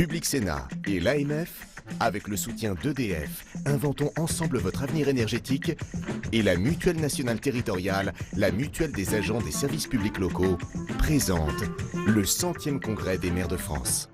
Public Sénat et l'AMF, avec le soutien d'EDF, inventons ensemble votre avenir énergétique, et la Mutuelle nationale territoriale, la mutuelle des agents des services publics locaux, présente le 100e congrès des maires de France.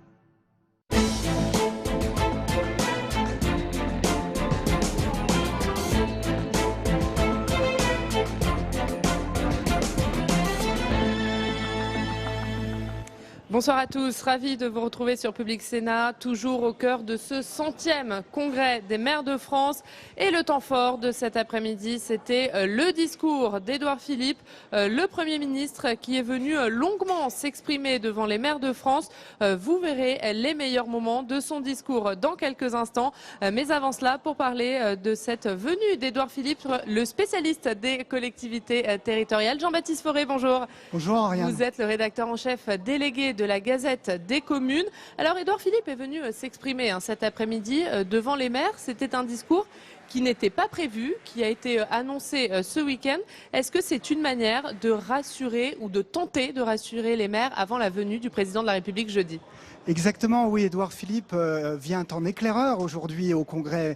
Bonsoir à tous, ravi de vous retrouver sur Public Sénat, toujours au cœur de ce 100e congrès des maires de France. Et le temps fort de cet après-midi, c'était le discours d'Édouard Philippe, le Premier ministre, qui est venu longuement s'exprimer devant les maires de France. Vous verrez les meilleurs moments de son discours dans quelques instants. Mais avant cela, pour parler de cette venue d'Édouard Philippe, le spécialiste des collectivités territoriales, Jean-Baptiste Forêt, bonjour. Bonjour Ariane. Vous êtes le rédacteur en chef délégué de la Gazette des communes. Alors Édouard Philippe est venu s'exprimer cet après-midi devant les maires. C'était un discours qui n'était pas prévu, qui a été annoncé ce week-end. Est-ce que c'est une manière de rassurer ou de tenter de rassurer les maires avant la venue du président de la République jeudi ? Exactement, oui, Édouard Philippe vient en éclaireur aujourd'hui au congrès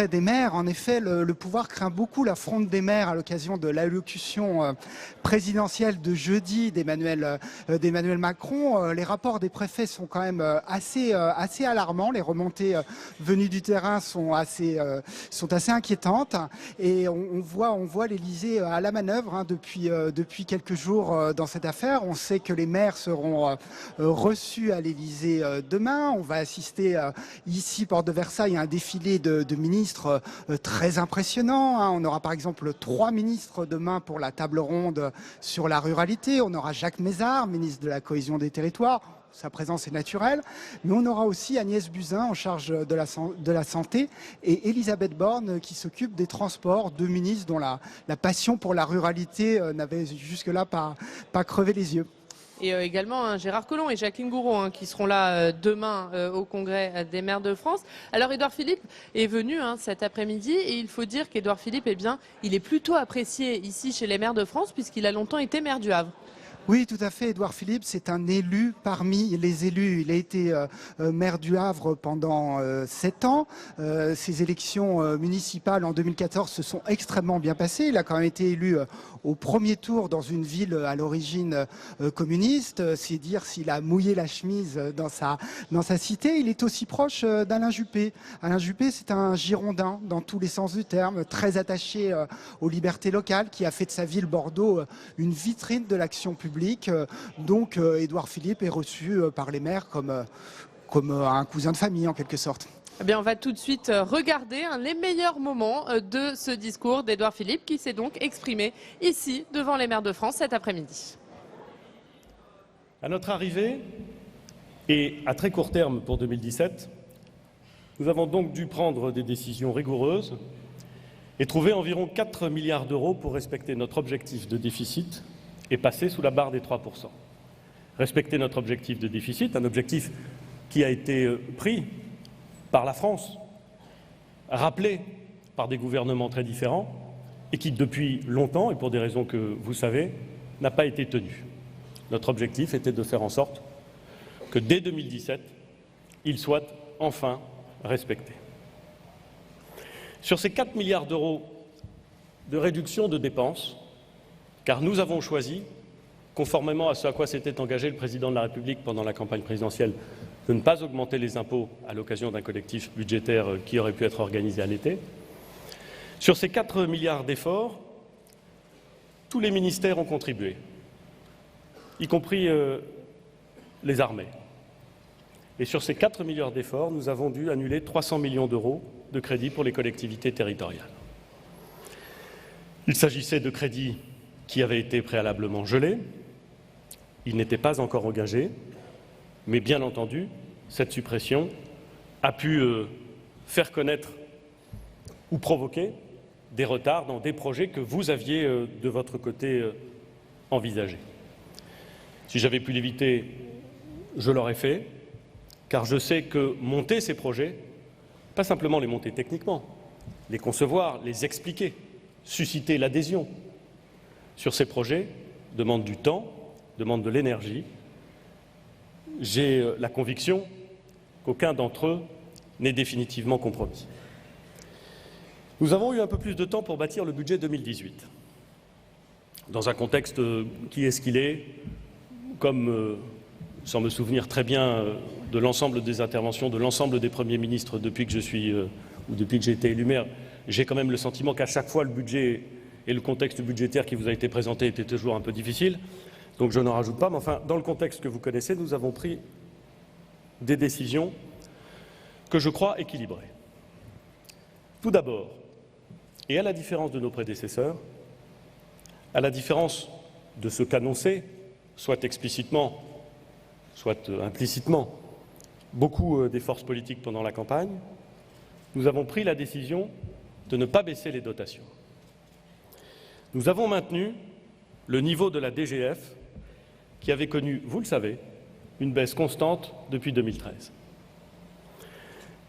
des maires. En effet, le pouvoir craint beaucoup la fronde des maires à l'occasion de l'allocution présidentielle de jeudi d'Emmanuel Macron. Les rapports des préfets sont quand même assez alarmants. Les remontées venues du terrain sont assez inquiétantes. Et on voit l'Élysée à la manœuvre depuis quelques jours dans cette affaire. On sait que les maires seront reçus à l'Élysée demain. On va assister ici, porte de Versailles, à un défilé de ministres très impressionnant. On aura par exemple 3 ministres demain pour la table ronde sur la ruralité. On aura Jacques Mézard, ministre de la cohésion des territoires. Sa présence est naturelle. Mais on aura aussi Agnès Buzyn en charge de la santé et Elisabeth Borne qui s'occupe des transports, 2 ministres dont la passion pour la ruralité n'avait jusque-là pas crevé les yeux. Et également Gérard Collomb et Jacqueline Gouraud qui seront là demain au congrès des maires de France. Alors Édouard Philippe est venu cet après-midi et il faut dire qu'Édouard Philippe, il est plutôt apprécié ici chez les maires de France puisqu'il a longtemps été maire du Havre. Oui, tout à fait. Édouard Philippe, c'est un élu parmi les élus. Il a été maire du Havre pendant 7 ans. Ses élections municipales en 2014 se sont extrêmement bien passées. Il a quand même été élu au premier tour dans une ville à l'origine communiste. C'est dire s'il a mouillé la chemise dans sa cité. Il est aussi proche d'Alain Juppé. Alain Juppé, c'est un Girondin dans tous les sens du terme, très attaché aux libertés locales, qui a fait de sa ville Bordeaux une vitrine de l'action publique. Donc Édouard Philippe est reçu par les maires comme un cousin de famille en quelque sorte. Eh bien, on va tout de suite regarder les meilleurs moments de ce discours d'Édouard Philippe qui s'est donc exprimé ici devant les maires de France cet après-midi. À notre arrivée, et à très court terme pour 2017, nous avons donc dû prendre des décisions rigoureuses et trouver environ 4 milliards d'euros pour respecter notre objectif de déficit et passer sous la barre des 3%. Respecter notre objectif de déficit, un objectif qui a été pris par la France, rappelé par des gouvernements très différents et qui, depuis longtemps, et pour des raisons que vous savez, n'a pas été tenu. Notre objectif était de faire en sorte que dès 2017, il soit enfin respecté. Sur ces 4 milliards d'euros de réduction de dépenses, car nous avons choisi, conformément à ce à quoi s'était engagé le président de la République pendant la campagne présidentielle, de ne pas augmenter les impôts à l'occasion d'un collectif budgétaire qui aurait pu être organisé à l'été. Sur ces 4 milliards d'efforts, tous les ministères ont contribué, y compris les armées. Et sur ces 4 milliards d'efforts, nous avons dû annuler 300 millions d'euros de crédits pour les collectivités territoriales. Il s'agissait de crédits qui avaient été préalablement gelés. Ils n'étaient pas encore engagés, mais bien entendu, cette suppression a pu faire connaître ou provoquer des retards dans des projets que vous aviez de votre côté envisagés. Si j'avais pu l'éviter, je l'aurais fait, car je sais que monter ces projets, pas simplement les monter techniquement, les concevoir, les expliquer, susciter l'adhésion sur ces projets demande du temps, demande de l'énergie. J'ai la conviction qu'aucun d'entre eux n'est définitivement compromis. Nous avons eu un peu plus de temps pour bâtir le budget 2018, dans un contexte qui est ce qu'il est, comme, sans me souvenir très bien de l'ensemble des interventions, de l'ensemble des premiers ministres depuis que j'ai été élu maire, j'ai quand même le sentiment qu'à chaque fois le budget et le contexte budgétaire qui vous a été présenté était toujours un peu difficile, donc je n'en rajoute pas, mais enfin, dans le contexte que vous connaissez, nous avons pris des décisions que je crois équilibrées. Tout d'abord, et à la différence de nos prédécesseurs, à la différence de ce qu'annonçaient, soit explicitement, soit implicitement, beaucoup des forces politiques pendant la campagne, nous avons pris la décision de ne pas baisser les dotations. Nous avons maintenu le niveau de la DGF qui avait connu, vous le savez, une baisse constante depuis 2013.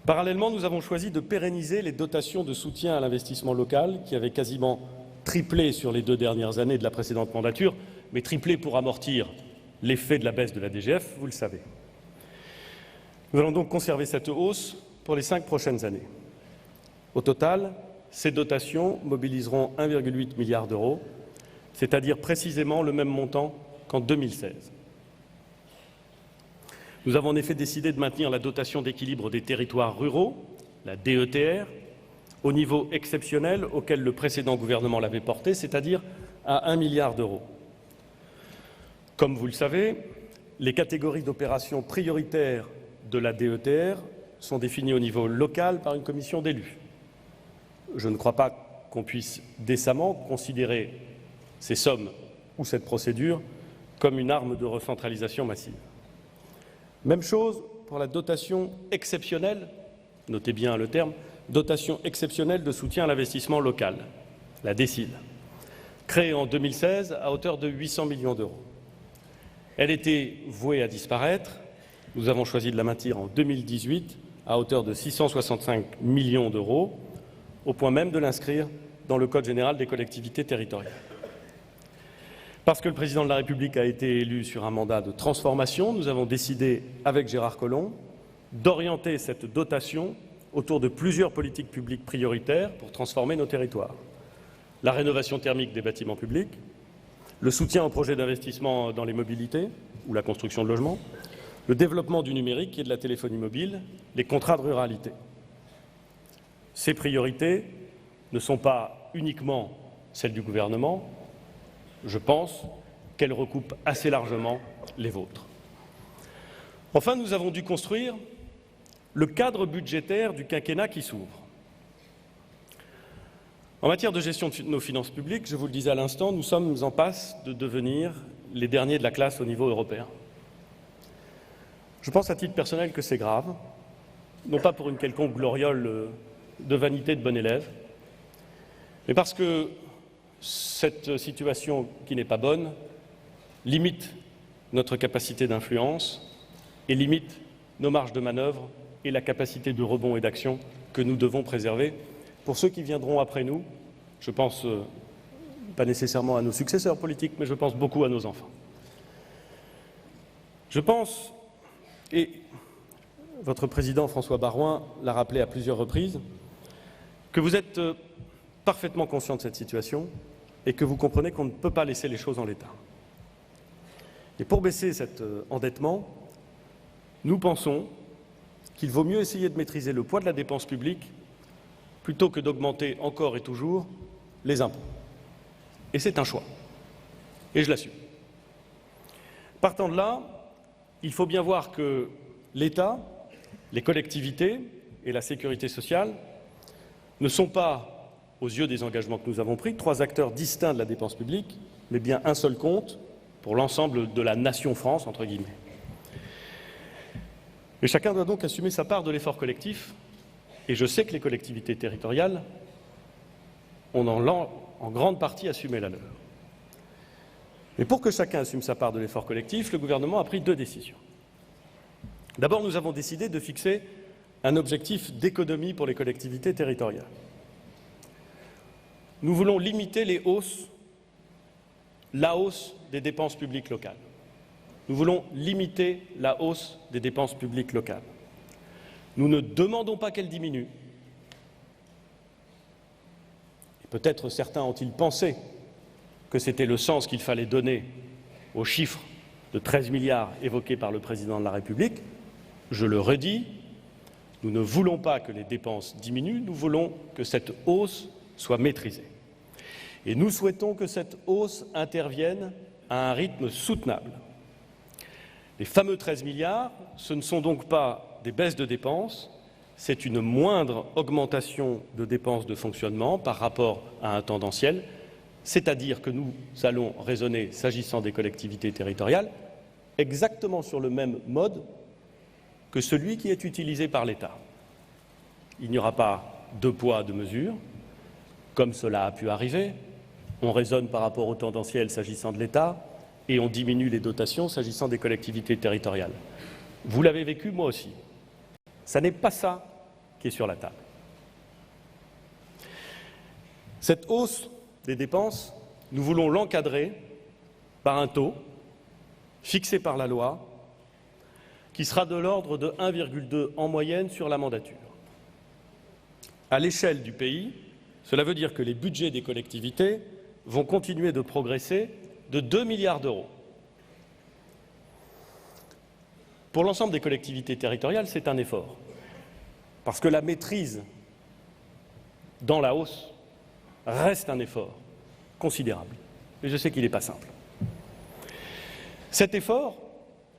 Parallèlement, nous avons choisi de pérenniser les dotations de soutien à l'investissement local qui avaient quasiment triplé sur les 2 dernières années de la précédente mandature, mais triplé pour amortir l'effet de la baisse de la DGF, vous le savez. Nous allons donc conserver cette hausse pour les 5 prochaines années. Au total, ces dotations mobiliseront 1,8 milliard d'euros, c'est-à-dire précisément le même montant qu'en 2016. Nous avons en effet décidé de maintenir la dotation d'équilibre des territoires ruraux, la DETR, au niveau exceptionnel auquel le précédent gouvernement l'avait porté, c'est-à-dire à 1 milliard d'euros. Comme vous le savez, les catégories d'opérations prioritaires de la DETR sont définies au niveau local par une commission d'élus. Je ne crois pas qu'on puisse décemment considérer ces sommes ou cette procédure comme une arme de recentralisation massive. Même chose pour la dotation exceptionnelle, notez bien le terme, dotation exceptionnelle de soutien à l'investissement local, la DSIL, créée en 2016 à hauteur de 800 millions d'euros. Elle était vouée à disparaître. Nous avons choisi de la maintenir en 2018 à hauteur de 665 millions d'euros, au point même de l'inscrire dans le Code général des collectivités territoriales. Parce que le président de la République a été élu sur un mandat de transformation, nous avons décidé, avec Gérard Collomb, d'orienter cette dotation autour de plusieurs politiques publiques prioritaires pour transformer nos territoires. La rénovation thermique des bâtiments publics, le soutien aux projets d'investissement dans les mobilités ou la construction de logements, le développement du numérique et de la téléphonie mobile, les contrats de ruralité. Ces priorités ne sont pas uniquement celles du gouvernement. Je pense qu'elles recoupent assez largement les vôtres. Enfin, nous avons dû construire le cadre budgétaire du quinquennat qui s'ouvre. En matière de gestion de nos finances publiques, je vous le disais à l'instant, nous sommes en passe de devenir les derniers de la classe au niveau européen. Je pense à titre personnel que c'est grave, non pas pour une quelconque gloriole de vanité de bon élève, mais parce que cette situation qui n'est pas bonne limite notre capacité d'influence et limite nos marges de manœuvre et la capacité de rebond et d'action que nous devons préserver pour ceux qui viendront après nous. Je pense pas nécessairement à nos successeurs politiques, mais je pense beaucoup à nos enfants. Je pense, et votre président François Baroin l'a rappelé à plusieurs reprises, que vous êtes parfaitement conscient de cette situation et que vous comprenez qu'on ne peut pas laisser les choses en l'état. Et pour baisser cet endettement, nous pensons qu'il vaut mieux essayer de maîtriser le poids de la dépense publique plutôt que d'augmenter encore et toujours les impôts. Et c'est un choix. Et je l'assume. Partant de là, il faut bien voir que l'État, les collectivités et la sécurité sociale ne sont pas, aux yeux des engagements que nous avons pris, 3 acteurs distincts de la dépense publique, mais bien un seul compte pour l'ensemble de la nation France, entre guillemets. Et chacun doit donc assumer sa part de l'effort collectif, et je sais que les collectivités territoriales ont en grande partie assumé la leur. Mais pour que chacun assume sa part de l'effort collectif, le gouvernement a pris 2 décisions. D'abord, nous avons décidé de fixer un objectif d'économie pour les collectivités territoriales. Nous voulons limiter la hausse des dépenses publiques locales. Nous voulons limiter la hausse des dépenses publiques locales. Nous ne demandons pas qu'elle diminue. Et peut-être certains ont-ils pensé que c'était le sens qu'il fallait donner aux chiffres de 13 milliards évoqués par le président de la République. Je le redis, nous ne voulons pas que les dépenses diminuent, nous voulons que cette hausse soit maîtrisée. Et nous souhaitons que cette hausse intervienne à un rythme soutenable. Les fameux 13 milliards, ce ne sont donc pas des baisses de dépenses, c'est une moindre augmentation de dépenses de fonctionnement par rapport à un tendanciel, c'est-à-dire que nous allons raisonner, s'agissant des collectivités territoriales, exactement sur le même mode que celui qui est utilisé par l'État. Il n'y aura pas deux poids, deux mesures, comme cela a pu arriver. On raisonne par rapport au tendanciel s'agissant de l'État et on diminue les dotations s'agissant des collectivités territoriales. Vous l'avez vécu, moi aussi. Ça n'est pas ça qui est sur la table. Cette hausse des dépenses, nous voulons l'encadrer par un taux fixé par la loi qui sera de l'ordre de 1,2 en moyenne sur la mandature. À l'échelle du pays, cela veut dire que les budgets des collectivités vont continuer de progresser de 2 milliards d'euros. Pour l'ensemble des collectivités territoriales, c'est un effort, parce que la maîtrise dans la hausse reste un effort considérable. Et je sais qu'il n'est pas simple. Cet effort,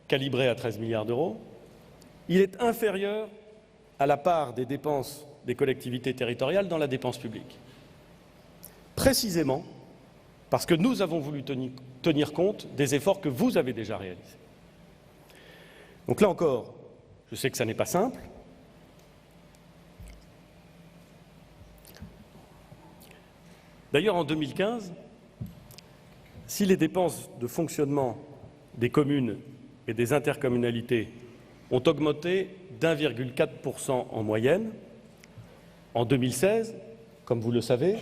calibré à 13 milliards d'euros, il est inférieur à la part des dépenses des collectivités territoriales dans la dépense publique. Précisément parce que nous avons voulu tenir compte des efforts que vous avez déjà réalisés. Donc là encore, je sais que ça n'est pas simple. D'ailleurs, en 2015, si les dépenses de fonctionnement des communes et des intercommunalités ont augmenté d'1,4% en moyenne, en 2016, comme vous le savez,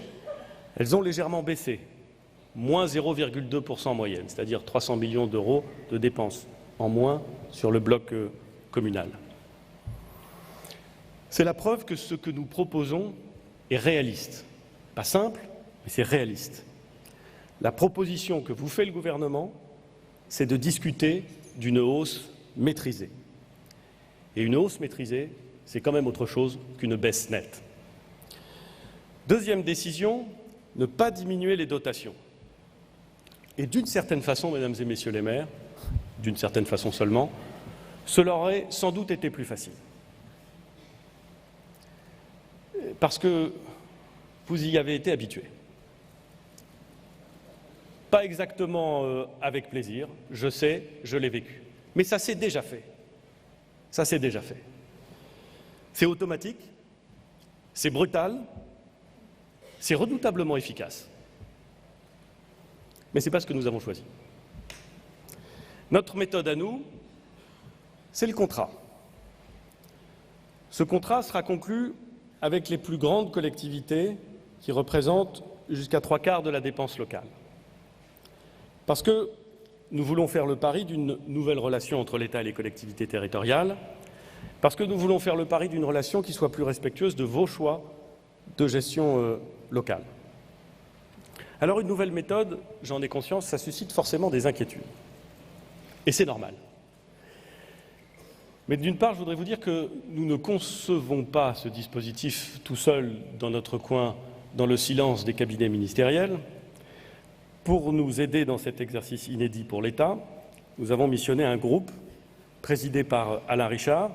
elles ont légèrement baissé, moins 0,2% en moyenne, c'est-à-dire 300 millions d'euros de dépenses en moins sur le bloc communal. C'est la preuve que ce que nous proposons est réaliste. Pas simple, mais c'est réaliste. La proposition que vous fait le gouvernement, c'est de discuter d'une hausse maîtrisée. Et une hausse maîtrisée, c'est quand même autre chose qu'une baisse nette. Deuxième décision, ne pas diminuer les dotations. Et d'une certaine façon, mesdames et messieurs les maires, d'une certaine façon seulement, cela aurait sans doute été plus facile. Parce que vous y avez été habitués. Pas exactement avec plaisir, je sais, je l'ai vécu. Mais ça s'est déjà fait. Ça s'est déjà fait. C'est automatique, c'est brutal, c'est redoutablement efficace. Mais ce n'est pas ce que nous avons choisi. Notre méthode à nous, c'est le contrat. Ce contrat sera conclu avec les plus grandes collectivités qui représentent jusqu'à 3/4 de la dépense locale. Parce que nous voulons faire le pari d'une nouvelle relation entre l'État et les collectivités territoriales, parce que nous voulons faire le pari d'une relation qui soit plus respectueuse de vos choix de gestion locale. Alors une nouvelle méthode, j'en ai conscience, ça suscite forcément des inquiétudes. Et c'est normal. Mais d'une part, je voudrais vous dire que nous ne concevons pas ce dispositif tout seul dans notre coin, dans le silence des cabinets ministériels. Pour nous aider dans cet exercice inédit pour l'État, nous avons missionné un groupe présidé par Alain Richard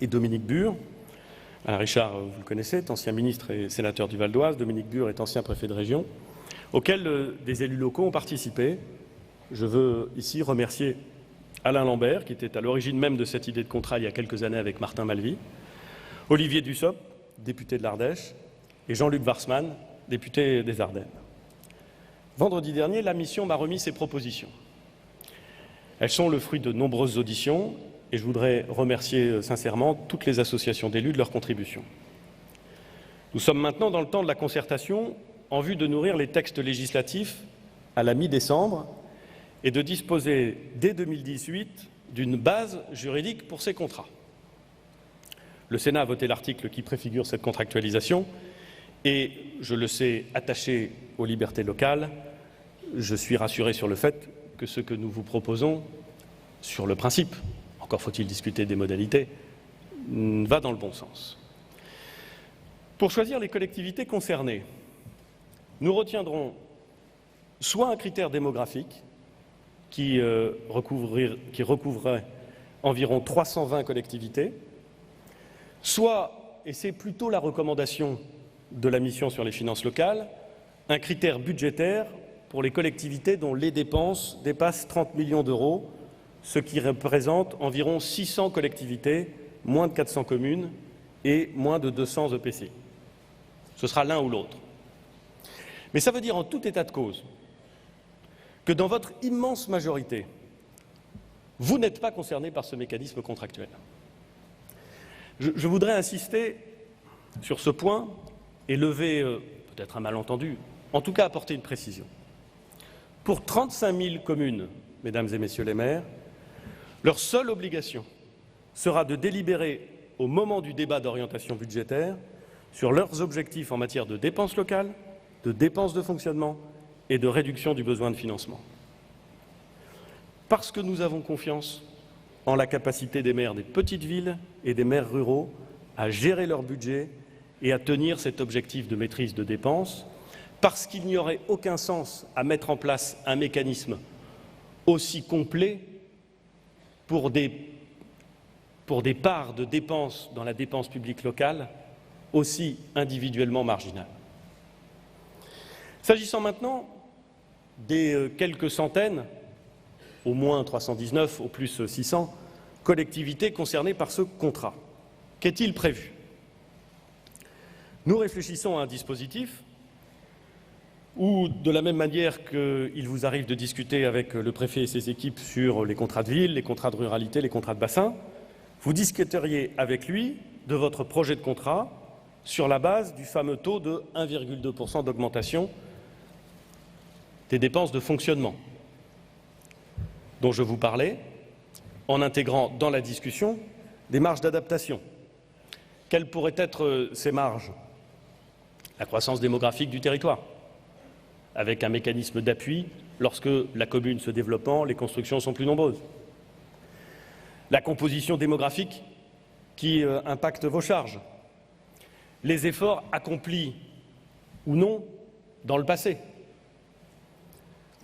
et Dominique Bure. Alain Richard, vous le connaissez, est ancien ministre et sénateur du Val-d'Oise. Dominique Bure est ancien préfet de région, auquel des élus locaux ont participé. Je veux ici remercier Alain Lambert, qui était à l'origine même de cette idée de contrat il y a quelques années avec Martin Malvy, Olivier Dussopt, député de l'Ardèche, et Jean-Luc Warsmann, député des Ardennes. Vendredi dernier, la mission m'a remis ses propositions. Elles sont le fruit de nombreuses auditions et je voudrais remercier sincèrement toutes les associations d'élus de leur contribution. Nous sommes maintenant dans le temps de la concertation en vue de nourrir les textes législatifs à la mi-décembre et de disposer dès 2018 d'une base juridique pour ces contrats. Le Sénat a voté l'article qui préfigure cette contractualisation et, je le sais, attaché aux libertés locales, je suis rassuré sur le fait que ce que nous vous proposons, sur le principe, encore faut-il discuter des modalités, va dans le bon sens. Pour choisir les collectivités concernées, nous retiendrons soit un critère démographique qui recouvrerait environ 320 collectivités, soit, et c'est plutôt la recommandation de la mission sur les finances locales, un critère budgétaire pour les collectivités dont les dépenses dépassent 30 millions d'euros, ce qui représente environ 600 collectivités, moins de 400 communes et moins de 200 EPCI. Ce sera l'un ou l'autre. Mais ça veut dire en tout état de cause que dans votre immense majorité, vous n'êtes pas concernés par ce mécanisme contractuel. Je voudrais insister sur ce point et lever peut-être un malentendu, en tout cas apporter une précision. Pour 35 000 communes, mesdames et messieurs les maires, leur seule obligation sera de délibérer au moment du débat d'orientation budgétaire sur leurs objectifs en matière de dépenses locales, de dépenses de fonctionnement et de réduction du besoin de financement. Parce que nous avons confiance en la capacité des maires des petites villes et des maires ruraux à gérer leur budget et à tenir cet objectif de maîtrise de dépenses, parce qu'il n'y aurait aucun sens à mettre en place un mécanisme aussi complet pour des parts de dépenses dans la dépense publique locale aussi individuellement marginales. S'agissant maintenant des quelques centaines, au moins 319, au plus 600, collectivités concernées par ce contrat, qu'est-il prévu? Nous réfléchissons à un dispositif où, de la même manière qu'il vous arrive de discuter avec le préfet et ses équipes sur les contrats de ville, les contrats de ruralité, les contrats de bassin, vous discuteriez avec lui de votre projet de contrat sur la base du fameux taux de 1,2% d'augmentation des dépenses de fonctionnement dont je vous parlais, en intégrant dans la discussion des marges d'adaptation. Quelles pourraient être ces marges? La croissance démographique du territoire, avec un mécanisme d'appui lorsque la commune se développant, les constructions sont plus nombreuses. La composition démographique qui impacte vos charges. Les efforts accomplis ou non dans le passé.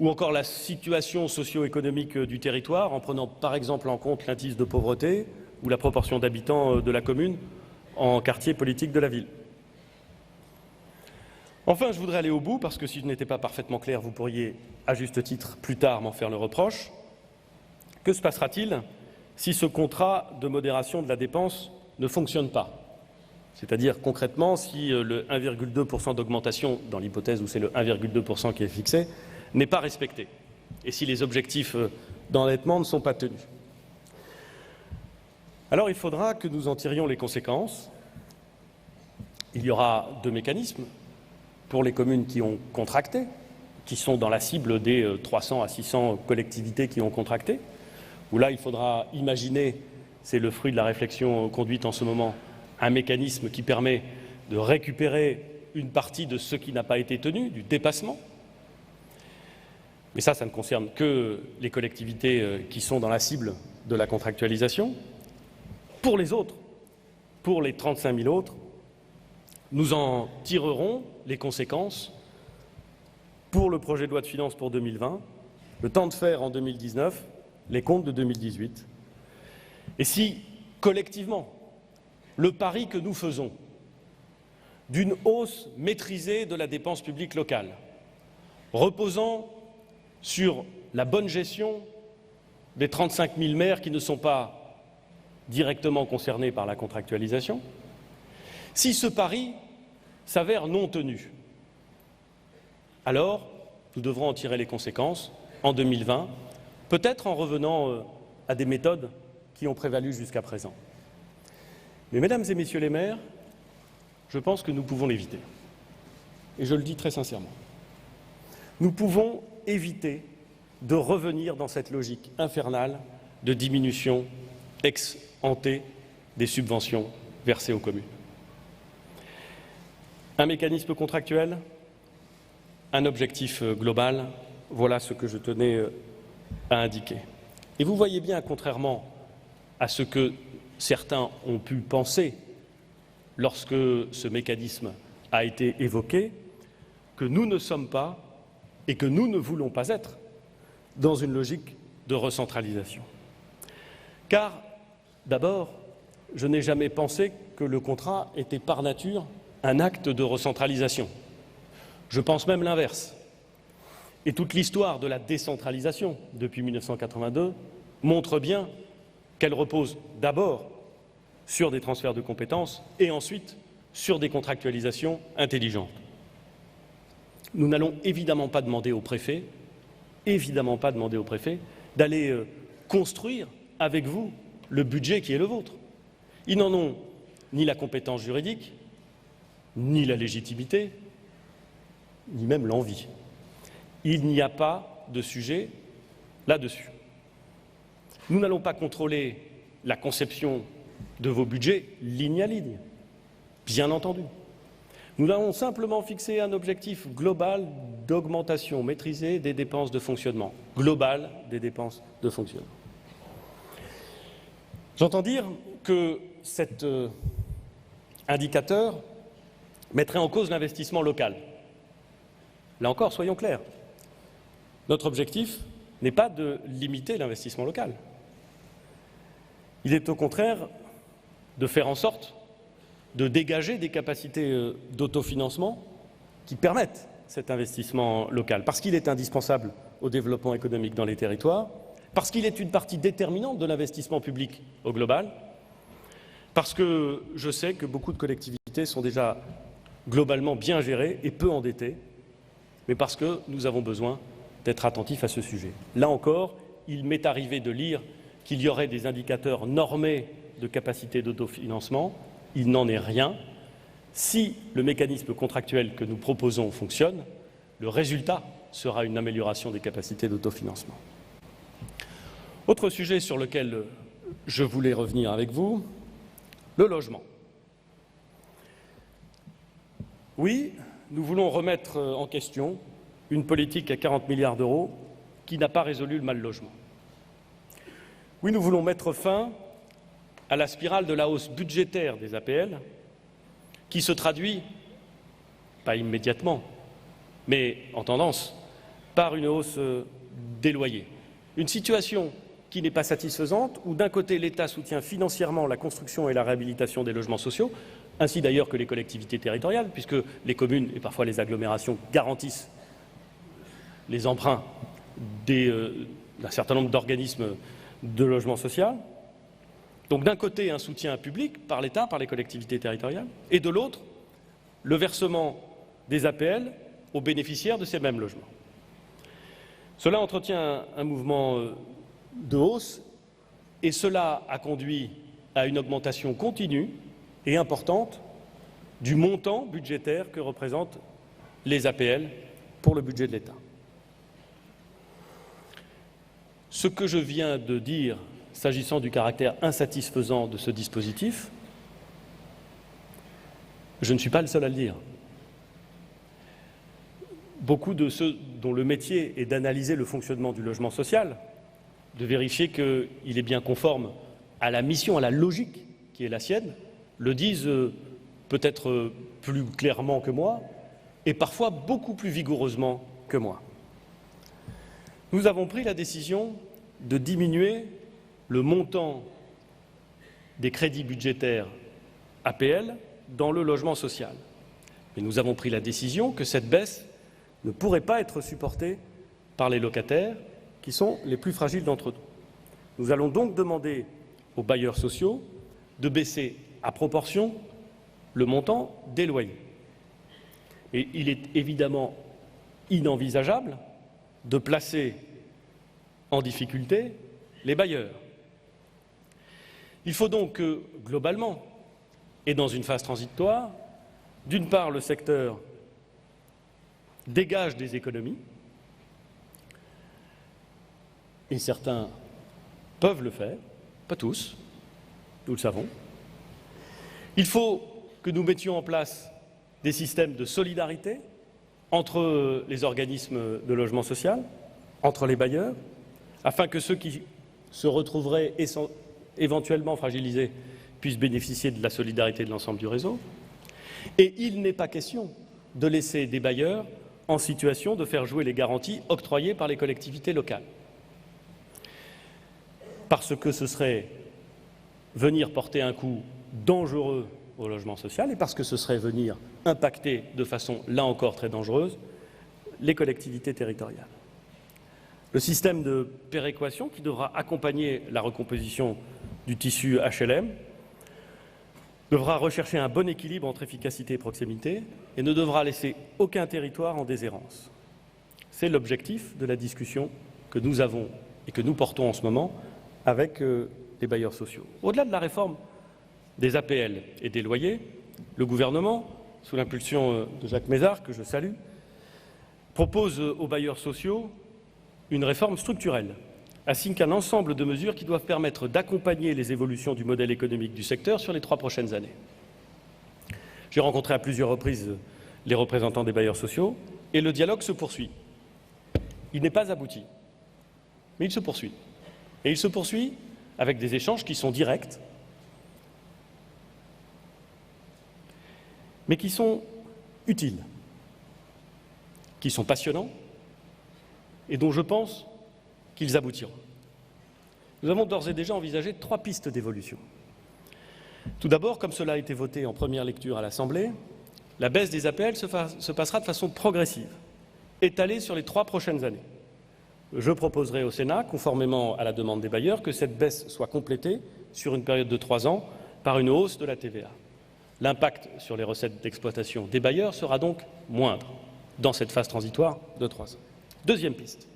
Ou encore la situation socio-économique du territoire, en prenant par exemple en compte l'indice de pauvreté ou la proportion d'habitants de la commune en quartier politique de la ville. Enfin, je voudrais aller au bout, parce que si je n'étais pas parfaitement clair, vous pourriez, à juste titre, plus tard m'en faire le reproche. Que se passera-t-il si ce contrat de modération de la dépense ne fonctionne pas? C'est-à-dire, concrètement, si le 1,2% d'augmentation, dans l'hypothèse où c'est le 1,2% qui est fixé, n'est pas respecté, et si les objectifs d'endettement ne sont pas tenus. Alors il faudra que nous en tirions les conséquences. Il y aura deux mécanismes pour les communes qui ont contracté, qui sont dans la cible des 300 à 600 collectivités qui ont contracté, où là il faudra imaginer, c'est le fruit de la réflexion conduite en ce moment, un mécanisme qui permet de récupérer une partie de ce qui n'a pas été tenu, du dépassement. Mais ça ne concerne que les collectivités qui sont dans la cible de la contractualisation. Pour les autres, pour les 35 000 autres, nous en tirerons les conséquences pour le projet de loi de finances pour 2020, le temps de faire en 2019 les comptes de 2018. Et si, collectivement, le pari que nous faisons d'une hausse maîtrisée de la dépense publique locale, reposant sur la bonne gestion des 35 000 maires qui ne sont pas directement concernés par la contractualisation, si ce pari s'avère non tenu, alors nous devrons en tirer les conséquences en 2020, peut-être en revenant à des méthodes qui ont prévalu jusqu'à présent. Mais mesdames et messieurs les maires, je pense que nous pouvons l'éviter. Et je le dis très sincèrement. Nous pouvons éviter de revenir dans cette logique infernale de diminution ex ante des subventions versés aux communes. Un mécanisme contractuel, un objectif global, voilà ce que je tenais à indiquer. Et vous voyez bien, contrairement à ce que certains ont pu penser lorsque ce mécanisme a été évoqué, que nous ne sommes pas et que nous ne voulons pas être dans une logique de recentralisation. Car, d'abord, je n'ai jamais pensé que le contrat était par nature un acte de recentralisation. Je pense même l'inverse. Et toute l'histoire de la décentralisation depuis 1982 montre bien qu'elle repose d'abord sur des transferts de compétences et ensuite sur des contractualisations intelligentes. Nous n'allons évidemment pas demander au préfet, d'aller construire avec vous le budget qui est le vôtre. Ils n'en ont ni la compétence juridique, ni la légitimité, ni même l'envie. Il n'y a pas de sujet là-dessus. Nous n'allons pas contrôler la conception de vos budgets ligne à ligne, bien entendu. Nous allons simplement fixer un objectif global d'augmentation maîtrisée des dépenses de fonctionnement. Global des dépenses de fonctionnement. J'entends dire que cet indicateur mettrait en cause l'investissement local. Là encore, soyons clairs. Notre objectif n'est pas de limiter l'investissement local. Il est au contraire de faire en sorte de dégager des capacités d'autofinancement qui permettent cet investissement local, parce qu'il est indispensable au développement économique dans les territoires, parce qu'il est une partie déterminante de l'investissement public au global, parce que je sais que beaucoup de collectivités sont déjà globalement bien gérées et peu endettées, mais parce que nous avons besoin d'être attentifs à ce sujet. Là encore, il m'est arrivé de lire qu'il y aurait des indicateurs normés de capacité d'autofinancement. Il n'en est rien. Si le mécanisme contractuel que nous proposons fonctionne, le résultat sera une amélioration des capacités d'autofinancement. Autre sujet sur lequel je voulais revenir avec vous, le logement. Oui, nous voulons remettre en question une politique à 40 milliards d'euros qui n'a pas résolu le mal-logement. Oui, nous voulons mettre fin à la spirale de la hausse budgétaire des APL qui se traduit, pas immédiatement, mais en tendance, par une hausse des loyers. Une situation qui n'est pas satisfaisante, où d'un côté l'État soutient financièrement la construction et la réhabilitation des logements sociaux, ainsi d'ailleurs que les collectivités territoriales, puisque les communes et parfois les agglomérations garantissent les emprunts d'un certain nombre d'organismes de logement social. Donc d'un côté un soutien public par l'État, par les collectivités territoriales, et de l'autre le versement des APL aux bénéficiaires de ces mêmes logements. Cela entretient un mouvement de hausse et cela a conduit à une augmentation continue et importante du montant budgétaire que représentent les APL pour le budget de l'État. Ce que je viens de dire s'agissant du caractère insatisfaisant de ce dispositif, je ne suis pas le seul à le dire. Beaucoup de ceux dont le métier est d'analyser le fonctionnement du logement social, de vérifier qu'il est bien conforme à la mission, à la logique qui est la sienne, le disent peut-être plus clairement que moi et parfois beaucoup plus vigoureusement que moi. Nous avons pris la décision de diminuer le montant des crédits budgétaires APL dans le logement social. Mais nous avons pris la décision que cette baisse ne pourrait pas être supportée par les locataires qui sont les plus fragiles d'entre nous. Nous allons donc demander aux bailleurs sociaux de baisser à proportion le montant des loyers. Et il est évidemment inenvisageable de placer en difficulté les bailleurs. Il faut donc que, globalement, et dans une phase transitoire, d'une part, le secteur dégage des économies, et certains peuvent le faire, pas tous, nous le savons, Il faut que nous mettions en place des systèmes de solidarité entre les organismes de logement social, entre les bailleurs, afin que ceux qui se retrouveraient éventuellement fragilisés puissent bénéficier de la solidarité de l'ensemble du réseau. Et il n'est pas question de laisser des bailleurs en situation de faire jouer les garanties octroyées par les collectivités locales. Parce que ce serait venir porter un coup dangereux au logement social et parce que ce serait venir impacter de façon, là encore, très dangereuse, les collectivités territoriales. Le système de péréquation qui devra accompagner la recomposition du tissu HLM devra rechercher un bon équilibre entre efficacité et proximité et ne devra laisser aucun territoire en déshérence. C'est l'objectif de la discussion que nous avons et que nous portons en ce moment avec les bailleurs sociaux. Au-delà de la réforme des APL et des loyers, le gouvernement, sous l'impulsion de Jacques Mézard, que je salue, propose aux bailleurs sociaux une réforme structurelle, ainsi qu'un ensemble de mesures qui doivent permettre d'accompagner les évolutions du modèle économique du secteur sur les 3 prochaines années. J'ai rencontré à plusieurs reprises les représentants des bailleurs sociaux et le dialogue se poursuit. Il n'est pas abouti, mais il se poursuit. Et il se poursuit avec des échanges qui sont directs, mais qui sont utiles, qui sont passionnants et dont je pense qu'ils aboutiront. Nous avons d'ores et déjà envisagé 3 pistes d'évolution. Tout d'abord, comme cela a été voté en première lecture à l'Assemblée, la baisse des APL se passera de façon progressive, étalée sur les 3 prochaines années. Je proposerai au Sénat, conformément à la demande des bailleurs, que cette baisse soit complétée sur une période de 3 ans par une hausse de la TVA. L'impact sur les recettes d'exploitation des bailleurs sera donc moindre dans cette phase transitoire de 3 ans. Deuxième piste,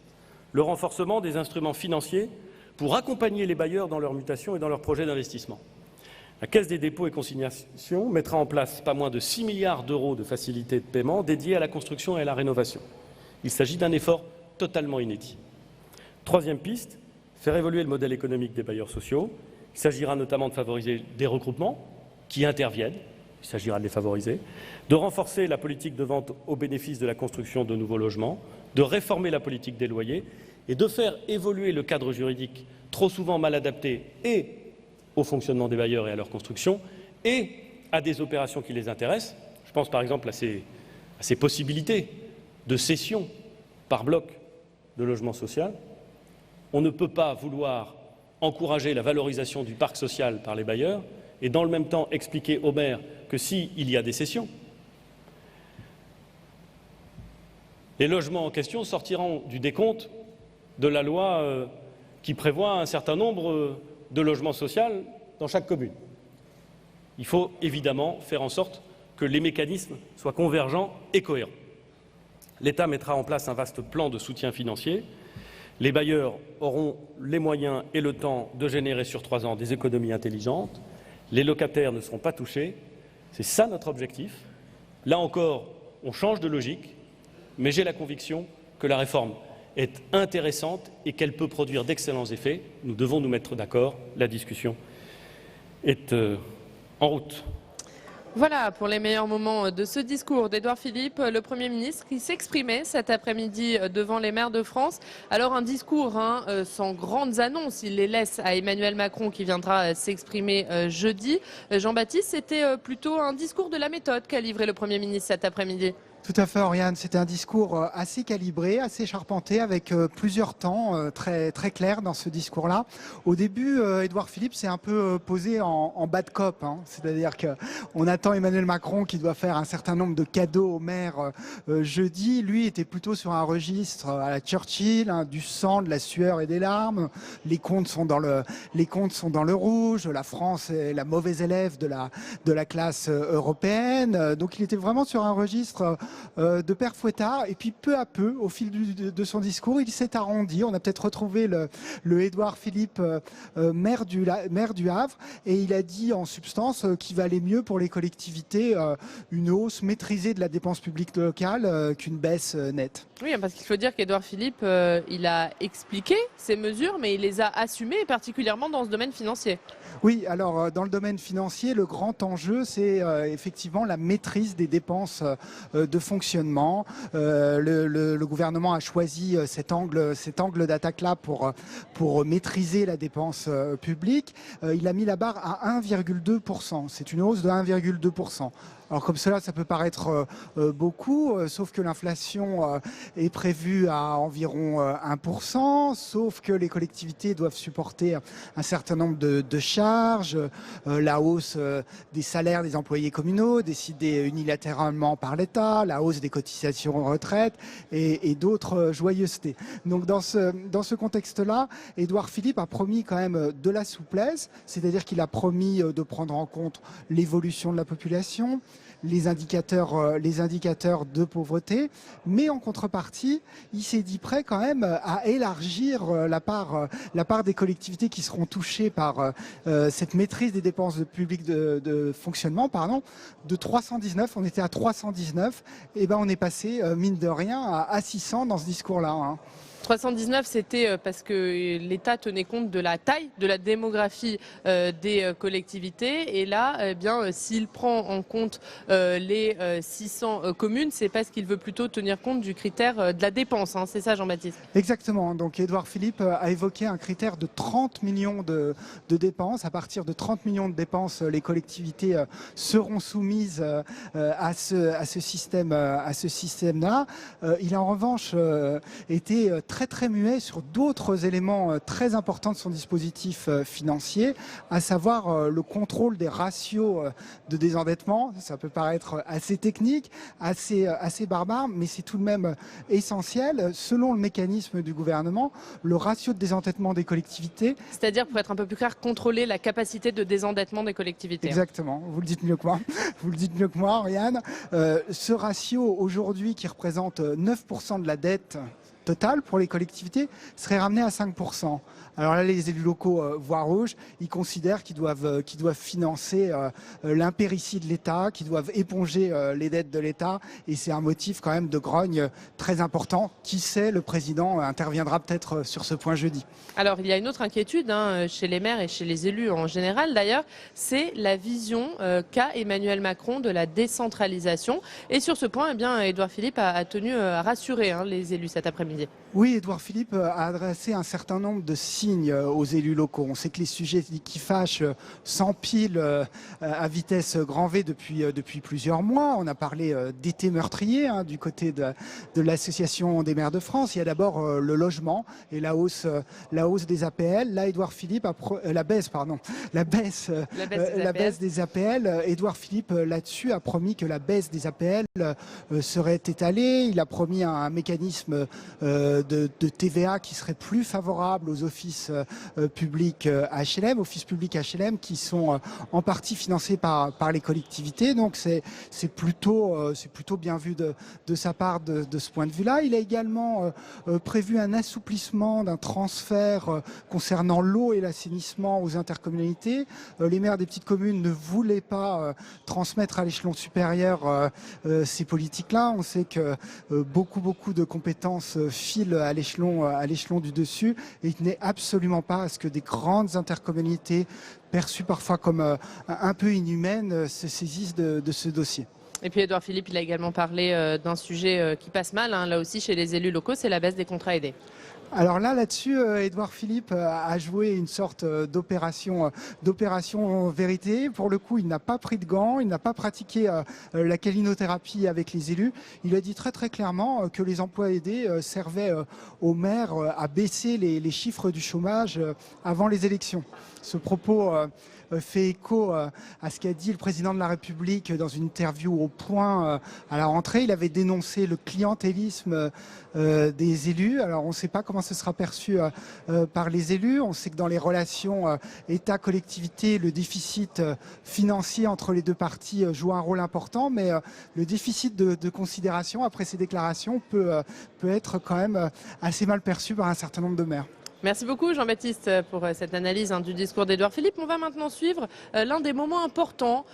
le renforcement des instruments financiers pour accompagner les bailleurs dans leur mutation et dans leurs projets d'investissement. La Caisse des dépôts et consignations mettra en place pas moins de 6 milliards d'euros de facilités de paiement dédiées à la construction et à la rénovation. Il s'agit d'un effort totalement inédit. Troisième piste, faire évoluer le modèle économique des bailleurs sociaux. Il s'agira notamment de favoriser des regroupements qui interviennent, il s'agira de les favoriser, de renforcer la politique de vente au bénéfice de la construction de nouveaux logements, de réformer la politique des loyers et de faire évoluer le cadre juridique trop souvent mal adapté et au fonctionnement des bailleurs et à leur construction et à des opérations qui les intéressent. Je pense par exemple à ces possibilités de cession par bloc de logement social. On ne peut pas vouloir encourager la valorisation du parc social par les bailleurs et dans le même temps expliquer aux maires que s'il y a des cessions, les logements en question sortiront du décompte de la loi qui prévoit un certain nombre de logements sociaux dans chaque commune. Il faut évidemment faire en sorte que les mécanismes soient convergents et cohérents. L'État mettra en place un vaste plan de soutien financier. Les bailleurs auront les moyens et le temps de générer sur 3 ans des économies intelligentes. Les locataires ne seront pas touchés. C'est ça notre objectif. Là encore, on change de logique, mais j'ai la conviction que la réforme est intéressante et qu'elle peut produire d'excellents effets. Nous devons nous mettre d'accord. La discussion est en route. Voilà pour les meilleurs moments de ce discours d'Édouard Philippe, le Premier ministre, qui s'exprimait cet après-midi devant les maires de France. Alors un discours sans grandes annonces, il les laisse à Emmanuel Macron qui viendra s'exprimer jeudi. Jean-Baptiste, c'était plutôt un discours de la méthode qu'a livré le Premier ministre cet après-midi. Tout à fait, Oriane. C'était un discours assez calibré, assez charpenté, avec plusieurs temps très clairs dans ce discours-là. Au début, Édouard Philippe s'est un peu posé en bad cop. C'est-à-dire qu'on attend Emmanuel Macron qui doit faire un certain nombre de cadeaux aux maires jeudi. Lui était plutôt sur un registre à la Churchill, du sang, de la sueur et des larmes. Les comptes sont dans le rouge. La France est la mauvaise élève de la classe européenne. Donc il était vraiment sur un registre de Père Fouettard. Et puis peu à peu, au fil de son discours, il s'est arrondi. On a peut-être retrouvé le Édouard Philippe, maire du Havre, et il a dit en substance qu'il valait mieux pour les collectivités une hausse maîtrisée de la dépense publique locale qu'une baisse nette. Oui, parce qu'il faut dire qu'Édouard Philippe, il a expliqué ces mesures, mais il les a assumées, particulièrement dans ce domaine financier. Oui, alors dans le domaine financier, le grand enjeu, c'est effectivement la maîtrise des dépenses de fonctionnement. Le gouvernement a choisi cet angle d'attaque-là pour maîtriser la dépense publique. Il a mis la barre à 1,2%. C'est une hausse de 1,2%. Alors comme cela, ça peut paraître beaucoup, sauf que l'inflation est prévue à environ 1%, sauf que les collectivités doivent supporter un certain nombre de charges, la hausse des salaires des employés communaux décidée unilatéralement par l'État, la hausse des cotisations retraite et d'autres joyeusetés. Donc dans ce contexte-là, Édouard Philippe a promis quand même de la souplesse, c'est-à-dire qu'il a promis de prendre en compte l'évolution de la population, les indicateurs de pauvreté, mais en contrepartie, il s'est dit prêt quand même à élargir la part des collectivités qui seront touchées par cette maîtrise des dépenses publiques de fonctionnement, de 319, on était à 319, et ben on est passé, mine de rien, à 600 dans ce discours-là. 319, c'était parce que l'État tenait compte de la taille, de la démographie des collectivités. Et là, s'il prend en compte les 600 communes, c'est parce qu'il veut plutôt tenir compte du critère de la dépense. C'est ça, Jean-Baptiste? Exactement. Donc, Édouard Philippe a évoqué un critère de 30 millions de dépenses. À partir de 30 millions de dépenses, les collectivités seront soumises à ce système-là. Il a en revanche été très muet sur d'autres éléments très importants de son dispositif financier, à savoir le contrôle des ratios de désendettement. Ça peut paraître assez technique, assez barbare, mais c'est tout de même essentiel. Selon le mécanisme du gouvernement, le ratio de désendettement des collectivités... C'est-à-dire, pour être un peu plus clair, contrôler la capacité de désendettement des collectivités. Exactement, vous le dites mieux que moi. Vous le dites mieux que moi, Oriane. Ce ratio, aujourd'hui, qui représente 9% de la dette total pour les collectivités serait ramené à 5%. Alors là, les élus locaux voient rouge, ils considèrent qu'ils doivent financer l'impéritie de l'État, qu'ils doivent éponger les dettes de l'État, et c'est un motif quand même de grogne très important. Qui sait, le président interviendra peut-être sur ce point jeudi. Alors il y a une autre inquiétude chez les maires et chez les élus en général d'ailleurs, c'est la vision qu'a Emmanuel Macron de la décentralisation. Et sur ce point, Édouard Philippe a tenu à rassurer les élus cet après-midi. Oui, Édouard Philippe a adressé un certain nombre de signes aux élus locaux. On sait que les sujets qui fâchent s'empilent à vitesse grand V depuis plusieurs mois. On a parlé d'été meurtrier du côté de l'Association des maires de France. Il y a d'abord le logement et la hausse des APL. Là, Édouard Philippe la baisse des APL. Édouard Philippe là-dessus a promis que la baisse des APL serait étalée. Il a promis un mécanisme de TVA qui serait plus favorable aux offices publics HLM, qui sont en partie financés par les collectivités. Donc c'est plutôt bien vu de sa part de ce point de vue-là. Il a également prévu un assouplissement d'un transfert concernant l'eau et l'assainissement aux intercommunalités. Les maires des petites communes ne voulaient pas transmettre à l'échelon supérieur ces politiques-là. On sait que beaucoup de compétences filent à l'échelon du dessus, et il n'est absolument pas à ce que des grandes intercommunalités perçues parfois comme un peu inhumaines se saisissent de ce dossier. Et puis Édouard Philippe, il a également parlé d'un sujet qui passe mal, là aussi chez les élus locaux, c'est la baisse des contrats aidés. Alors là-dessus, Édouard Philippe a joué une sorte d'opération vérité. Pour le coup, il n'a pas pris de gants, il n'a pas pratiqué la calinothérapie avec les élus. Il a dit très clairement que les emplois aidés servaient aux maires à baisser les chiffres du chômage avant les élections. Ce propos fait écho à ce qu'a dit le président de la République dans une interview au Point à la rentrée. Il avait dénoncé le clientélisme des élus. Alors on ne sait pas comment comment ce sera perçu par les élus. On sait que dans les relations État-collectivité, le déficit financier entre les deux parties joue un rôle important, mais le déficit de considération après ces déclarations peut être quand même assez mal perçu par un certain nombre de maires. Merci beaucoup Jean-Baptiste pour cette analyse du discours d'Édouard Philippe. On va maintenant suivre l'un des moments importants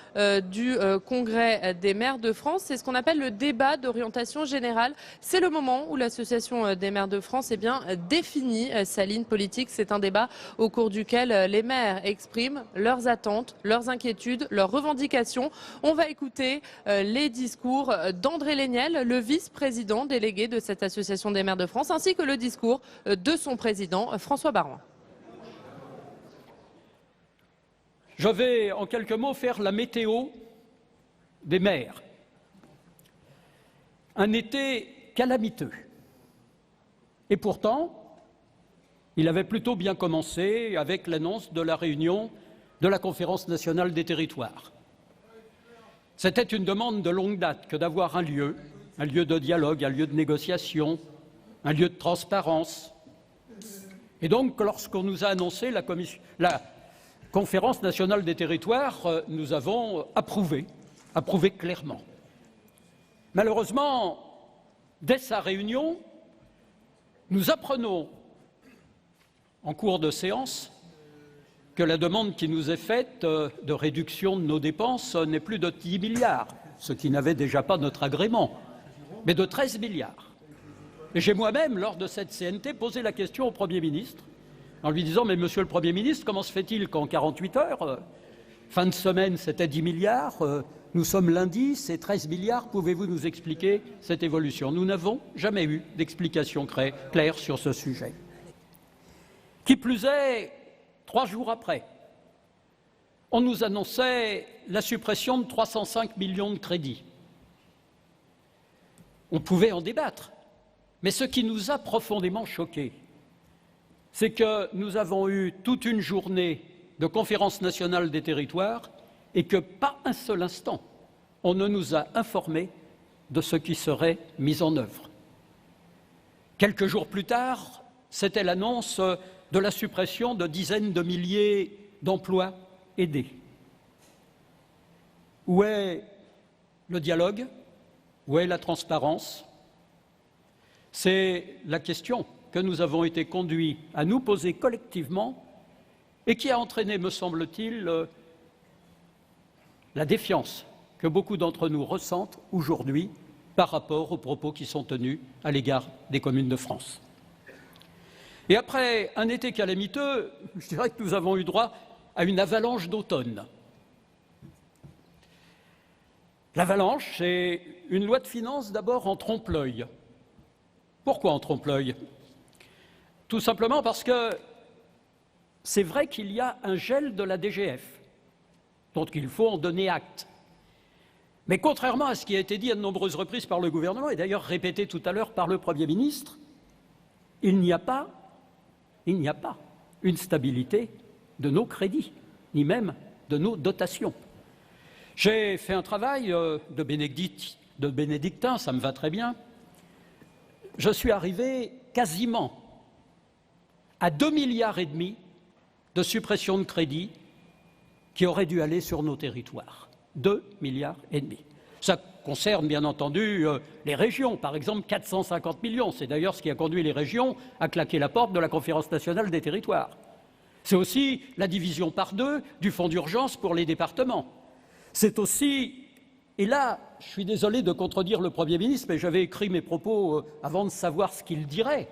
du Congrès des maires de France. C'est ce qu'on appelle le débat d'orientation générale. C'est le moment où l'Association des maires de France définit sa ligne politique. C'est un débat au cours duquel les maires expriment leurs attentes, leurs inquiétudes, leurs revendications. On va écouter les discours d'André Léniel, le vice-président délégué de cette Association des maires de France, ainsi que le discours de son président, François Baroin. Je vais en quelques mots faire la météo des maires. Un été calamiteux. Et pourtant, il avait plutôt bien commencé avec l'annonce de la réunion de la Conférence nationale des territoires. C'était une demande de longue date que d'avoir un lieu de dialogue, un lieu de négociation, un lieu de transparence. Et donc, lorsqu'on nous a annoncé la Conférence nationale des territoires, nous avons approuvé clairement. Malheureusement, dès sa réunion, nous apprenons en cours de séance que la demande qui nous est faite de réduction de nos dépenses n'est plus de 10 milliards, ce qui n'avait déjà pas notre agrément, mais de 13 milliards. Et j'ai moi-même, lors de cette CNT, posé la question au Premier ministre, en lui disant « Mais Monsieur le Premier ministre, comment se fait-il qu'en 48 heures, fin de semaine, c'était 10 milliards, nous sommes lundi, c'est 13 milliards, pouvez-vous nous expliquer cette évolution ?» Nous n'avons jamais eu d'explication claire sur ce sujet. Qui plus est, 3 jours après, on nous annonçait la suppression de 305 millions de crédits. On pouvait en débattre. Mais ce qui nous a profondément choqués, c'est que nous avons eu toute une journée de conférence nationale des territoires et que pas un seul instant, on ne nous a informés de ce qui serait mis en œuvre. Quelques jours plus tard, c'était l'annonce de la suppression de dizaines de milliers d'emplois aidés. Où est le dialogue? Où est la transparence? C'est la question que nous avons été conduits à nous poser collectivement et qui a entraîné, me semble-t-il, la défiance que beaucoup d'entre nous ressentent aujourd'hui par rapport aux propos qui sont tenus à l'égard des communes de France. Et après un été calamiteux, je dirais que nous avons eu droit à une avalanche d'automne. L'avalanche, c'est une loi de finances d'abord en trompe-l'œil. Pourquoi en trompe-l'œil? Tout simplement parce que c'est vrai qu'il y a un gel de la DGF, dont il faut en donner acte. Mais contrairement à ce qui a été dit à de nombreuses reprises par le gouvernement, et d'ailleurs répété tout à l'heure par le Premier ministre, il n'y a pas une stabilité de nos crédits, ni même de nos dotations. J'ai fait un travail de bénédictin, ça me va très bien. Je suis arrivé quasiment à 2,5 milliards de suppression de crédits qui auraient dû aller sur nos territoires. 2,5 milliards. Ça concerne bien entendu les régions, par exemple 450 millions. C'est d'ailleurs ce qui a conduit les régions à claquer la porte de la Conférence nationale des territoires. C'est aussi la division par 2 du fonds d'urgence pour les départements. C'est aussi, et là, je suis désolé de contredire le Premier ministre, mais j'avais écrit mes propos avant de savoir ce qu'il dirait,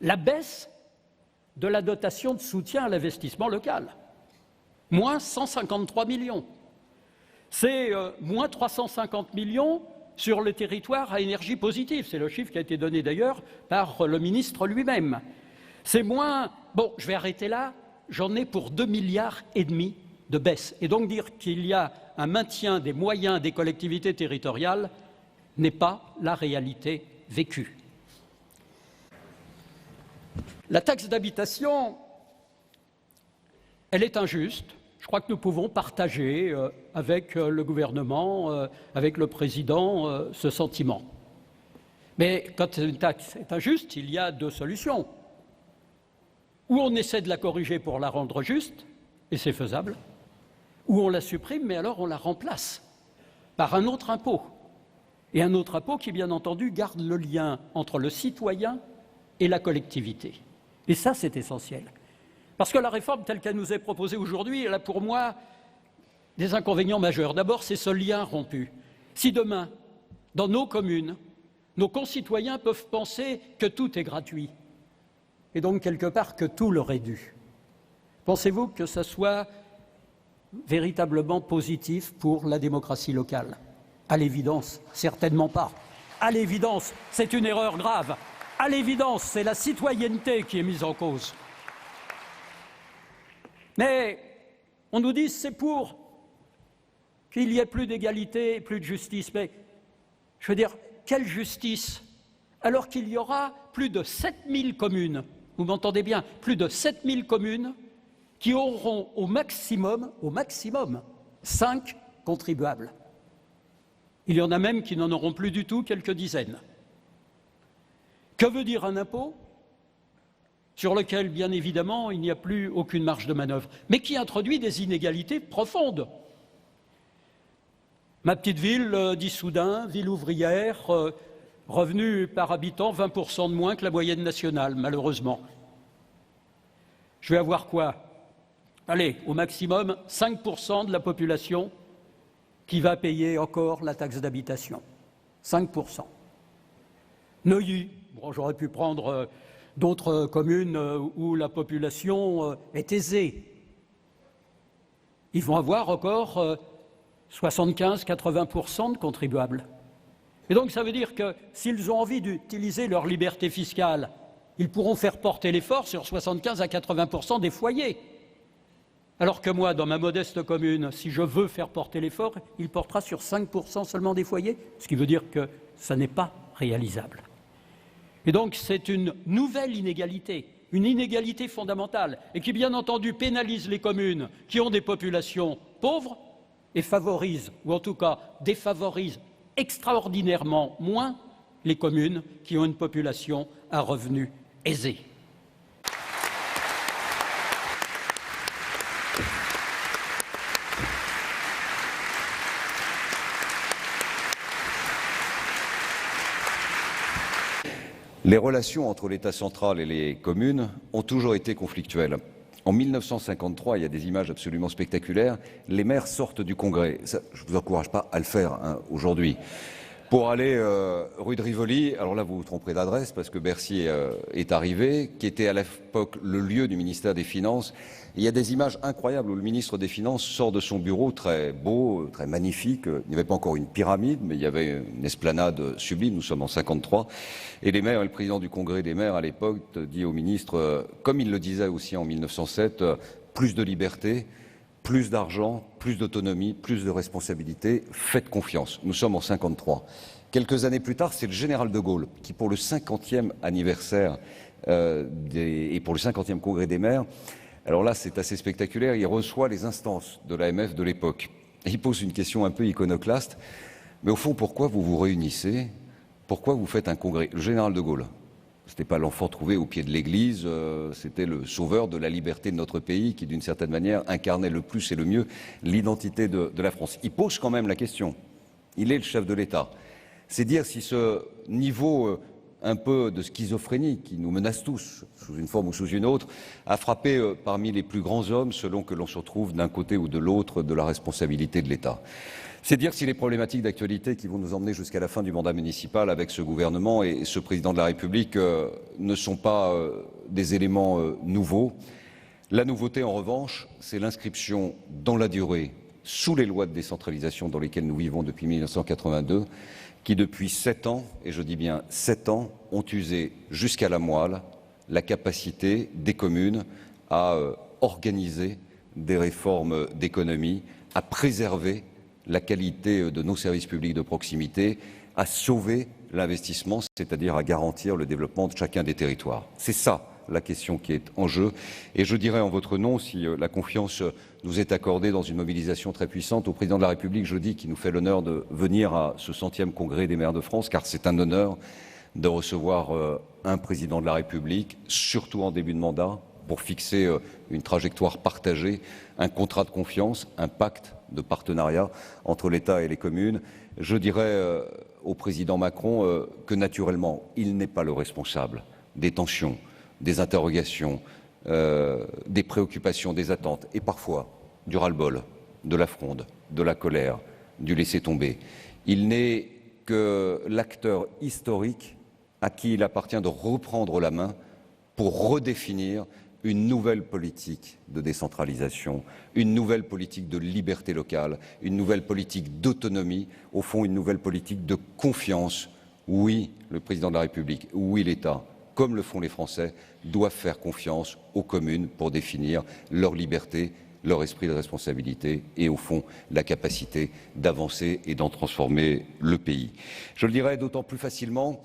la baisse de la dotation de soutien à l'investissement local. Moins 153 millions. C'est moins 350 millions sur le territoire à énergie positive. C'est le chiffre qui a été donné d'ailleurs par le ministre lui-même. C'est moins... Bon, je vais arrêter là. J'en ai pour 2,5 milliards de baisse. Et donc dire qu'il y a un maintien des moyens des collectivités territoriales n'est pas la réalité vécue. La taxe d'habitation, elle est injuste. Je crois que nous pouvons partager avec le gouvernement, avec le président, ce sentiment. Mais quand une taxe est injuste, il y a 2 solutions. ou on essaie de la corriger pour la rendre juste, et c'est faisable, ou on la supprime, mais alors on la remplace par un autre impôt. Et un autre impôt qui, bien entendu, garde le lien entre le citoyen et la collectivité. Et ça, c'est essentiel. Parce que la réforme telle qu'elle nous est proposée aujourd'hui, elle a pour moi des inconvénients majeurs. D'abord, c'est ce lien rompu. Si demain, dans nos communes, nos concitoyens peuvent penser que tout est gratuit, et donc quelque part que tout leur est dû, pensez-vous que ça soit véritablement positif pour la démocratie locale? À l'évidence, certainement pas. À l'évidence, c'est une erreur grave. À l'évidence, c'est la citoyenneté qui est mise en cause. Mais on nous dit c'est pour qu'il y ait plus d'égalité et plus de justice. Mais je veux dire, quelle justice? Alors qu'il y aura plus de 7000 communes, vous m'entendez bien, plus de 7000 communes qui auront au maximum 5 contribuables. Il y en a même qui n'en auront plus du tout, quelques dizaines. Que veut dire un impôt sur lequel, bien évidemment, il n'y a plus aucune marge de manœuvre, mais qui introduit des inégalités profondes? Ma petite ville d'Issoudun, ville ouvrière, revenu par habitant 20% de moins que la moyenne nationale, malheureusement. Je vais avoir quoi? Allez, au maximum 5% de la population qui va payer encore la taxe d'habitation. 5%. Neuilly, bon, j'aurais pu prendre d'autres communes où la population est aisée. Ils vont avoir encore 75-80% de contribuables. Et donc ça veut dire que s'ils ont envie d'utiliser leur liberté fiscale, ils pourront faire porter l'effort sur 75 à 80% des foyers. Alors que moi, dans ma modeste commune, si je veux faire porter l'effort, il portera sur 5% seulement des foyers, ce qui veut dire que ça n'est pas réalisable. Et donc c'est une nouvelle inégalité, une inégalité fondamentale, et qui bien entendu pénalise les communes qui ont des populations pauvres et favorise, ou en tout cas défavorise extraordinairement moins les communes qui ont une population à revenus aisés. Les relations entre l'État central et les communes ont toujours été conflictuelles. En 1953, il y a des images absolument spectaculaires, les maires sortent du Congrès. Ça, je ne vous encourage pas à le faire aujourd'hui. Pour aller rue de Rivoli, alors là vous vous tromperez d'adresse parce que Bercy est arrivé, qui était à l'époque le lieu du ministère des Finances. Et il y a des images incroyables où le ministre des Finances sort de son bureau très beau, très magnifique. Il n'y avait pas encore une pyramide, mais il y avait une esplanade sublime, nous sommes en 53. Et les maires, et le président du Congrès des maires à l'époque dit au ministre, comme il le disait aussi en 1907, plus de liberté, plus d'argent, plus d'autonomie, plus de responsabilité, faites confiance. Nous sommes en 53. Quelques années plus tard, c'est le général de Gaulle qui, pour le 50e anniversaire et pour le 50e congrès des maires, alors là c'est assez spectaculaire, il reçoit les instances de l'AMF de l'époque. Il pose une question un peu iconoclaste, mais au fond, pourquoi vous vous réunissez? Pourquoi vous faites un congrès? Le général de Gaulle. Ce n'était pas l'enfant trouvé au pied de l'église, c'était le sauveur de la liberté de notre pays qui, d'une certaine manière, incarnait le plus et le mieux l'identité de la France. Il pose quand même la question. Il est le chef de l'État. C'est dire si ce niveau un peu de schizophrénie qui nous menace tous, sous une forme ou sous une autre, a frappé parmi les plus grands hommes selon que l'on se retrouve d'un côté ou de l'autre de la responsabilité de l'État. C'est dire si les problématiques d'actualité qui vont nous emmener jusqu'à la fin du mandat municipal avec ce gouvernement et ce président de la République ne sont pas des éléments nouveaux. La nouveauté, en revanche, c'est l'inscription dans la durée, sous les lois de décentralisation dans lesquelles nous vivons depuis 1982, qui depuis 7 ans, et je dis bien 7 ans, ont usé jusqu'à la moelle la capacité des communes à organiser des réformes d'économie, à préserver la qualité de nos services publics de proximité, à sauver l'investissement, c'est-à-dire à garantir le développement de chacun des territoires. C'est ça la question qui est en jeu. Et je dirais en votre nom, si la confiance nous est accordée dans une mobilisation très puissante, au président de la République, je dis qu'il nous fait l'honneur de venir à ce 100e congrès des maires de France, car c'est un honneur de recevoir un président de la République, surtout en début de mandat, pour fixer une trajectoire partagée, un contrat de confiance, un pacte de partenariat entre l'État et les communes. Je dirais au président Macron que naturellement, il n'est pas le responsable des tensions, des interrogations, des préoccupations, des attentes et parfois du ras-le-bol, de la fronde, de la colère, du laisser-tomber. Il n'est que l'acteur historique à qui il appartient de reprendre la main pour redéfinir une nouvelle politique de décentralisation, une nouvelle politique de liberté locale, une nouvelle politique d'autonomie, au fond une nouvelle politique de confiance. Oui, le président de la République, oui l'État, comme le font les Français, doivent faire confiance aux communes pour définir leur liberté, leur esprit de responsabilité et, au fond, la capacité d'avancer et d'en transformer le pays. Je le dirais d'autant plus facilement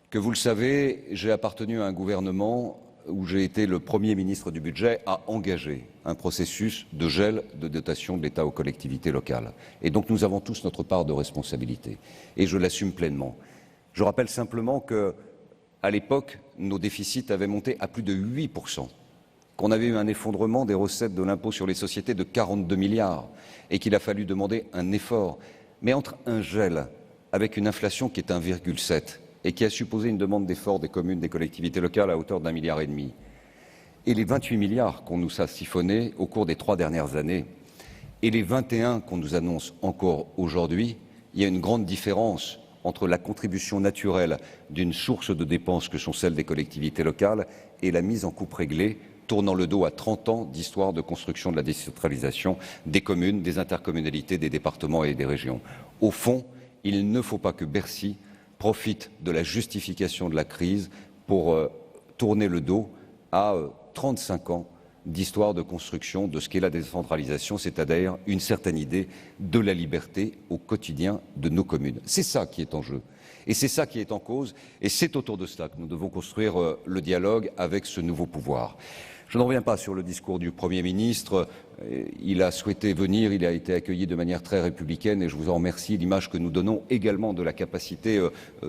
que, vous le savez, j'ai appartenu à un gouvernement où j'ai été le Premier ministre du budget à engager un processus de gel de dotation de l'État aux collectivités locales. Et donc nous avons tous notre part de responsabilité. Et je l'assume pleinement. Je rappelle simplement que, à l'époque, nos déficits avaient monté à plus de 8%, qu'on avait eu un effondrement des recettes de l'impôt sur les sociétés de 42 milliards et qu'il a fallu demander un effort. Mais entre un gel avec une inflation qui est 1,7 et qui a supposé une demande d'effort des communes, des collectivités locales à hauteur d'1,5 milliard, et les 28 milliards qu'on nous a siphonnés au cours des 3 dernières années, et les 21 qu'on nous annonce encore aujourd'hui, il y a une grande différence entre la contribution naturelle d'une source de dépenses que sont celles des collectivités locales et la mise en coupe réglée, tournant le dos à 30 ans d'histoire de construction de la décentralisation des communes, des intercommunalités, des départements et des régions. Au fond, il ne faut pas que Bercy profite de la justification de la crise pour tourner le dos à 35 ans d'histoire de construction de ce qu'est la décentralisation, c'est-à-dire une certaine idée de la liberté au quotidien de nos communes. C'est ça qui est en jeu et c'est ça qui est en cause et c'est autour de cela que nous devons construire le dialogue avec ce nouveau pouvoir. Je n'en reviens pas sur le discours du Premier ministre. Il a souhaité venir, il a été accueilli de manière très républicaine et je vous en remercie. L'image que nous donnons également de la capacité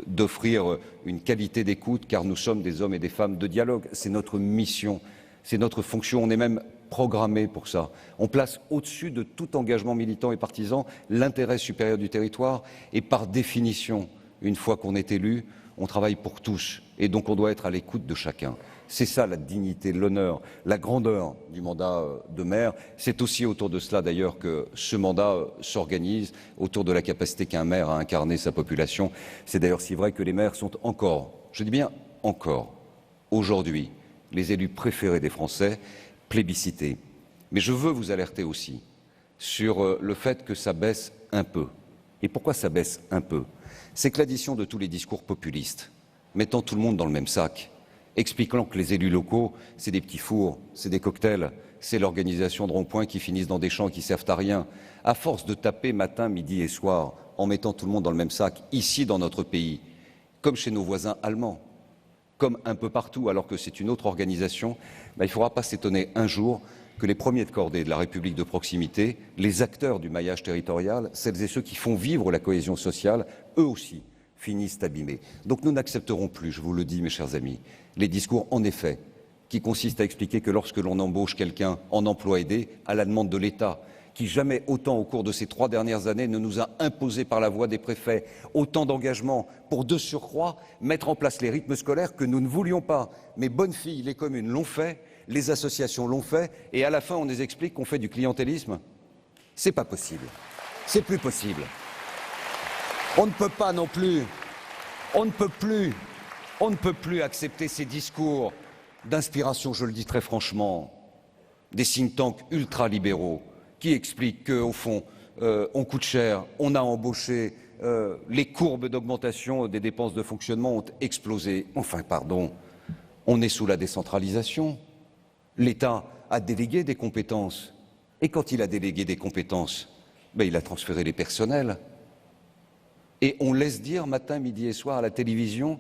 d'offrir une qualité d'écoute, car nous sommes des hommes et des femmes de dialogue. C'est notre mission, c'est notre fonction. On est même programmé pour ça. On place au-dessus de tout engagement militant et partisan l'intérêt supérieur du territoire et par définition, une fois qu'on est élu, on travaille pour tous et donc on doit être à l'écoute de chacun. C'est ça la dignité, l'honneur, la grandeur du mandat de maire. C'est aussi autour de cela d'ailleurs que ce mandat s'organise, autour de la capacité qu'a un maire à incarner sa population. C'est d'ailleurs si vrai que les maires sont encore, je dis bien encore, aujourd'hui, les élus préférés des Français, plébiscités. Mais je veux vous alerter aussi sur le fait que ça baisse un peu. Et pourquoi ça baisse un peu? C'est que l'addition de tous les discours populistes, mettant tout le monde dans le même sac, expliquant que les élus locaux, c'est des petits fours, c'est des cocktails, c'est l'organisation de ronds-points qui finissent dans des champs qui servent à rien. À force de taper matin, midi et soir, en mettant tout le monde dans le même sac, ici dans notre pays, comme chez nos voisins allemands, comme un peu partout, alors que c'est une autre organisation, il ne faudra pas s'étonner un jour que les premiers de cordée de la République de proximité, les acteurs du maillage territorial, celles et ceux qui font vivre la cohésion sociale, eux aussi, finissent abîmés. Donc nous n'accepterons plus, je vous le dis mes chers amis, les discours en effet qui consistent à expliquer que lorsque l'on embauche quelqu'un en emploi aidé à la demande de l'État, qui jamais autant au cours de ces 3 dernières années ne nous a imposé par la voie des préfets autant d'engagements pour de surcroît mettre en place les rythmes scolaires que nous ne voulions pas. Mais bonnes filles, les communes l'ont fait, les associations l'ont fait et à la fin on nous explique qu'on fait du clientélisme. C'est pas possible. C'est plus possible. On ne peut pas non plus, on ne peut plus accepter ces discours d'inspiration, je le dis très franchement, des think tanks ultra-libéraux qui expliquent qu'au fond, on coûte cher, on a embauché, les courbes d'augmentation des dépenses de fonctionnement ont explosé. Enfin, pardon, on est sous la décentralisation. L'État a délégué des compétences. Et quand il a délégué des compétences, il a transféré les personnels. Et on laisse dire matin, midi et soir à la télévision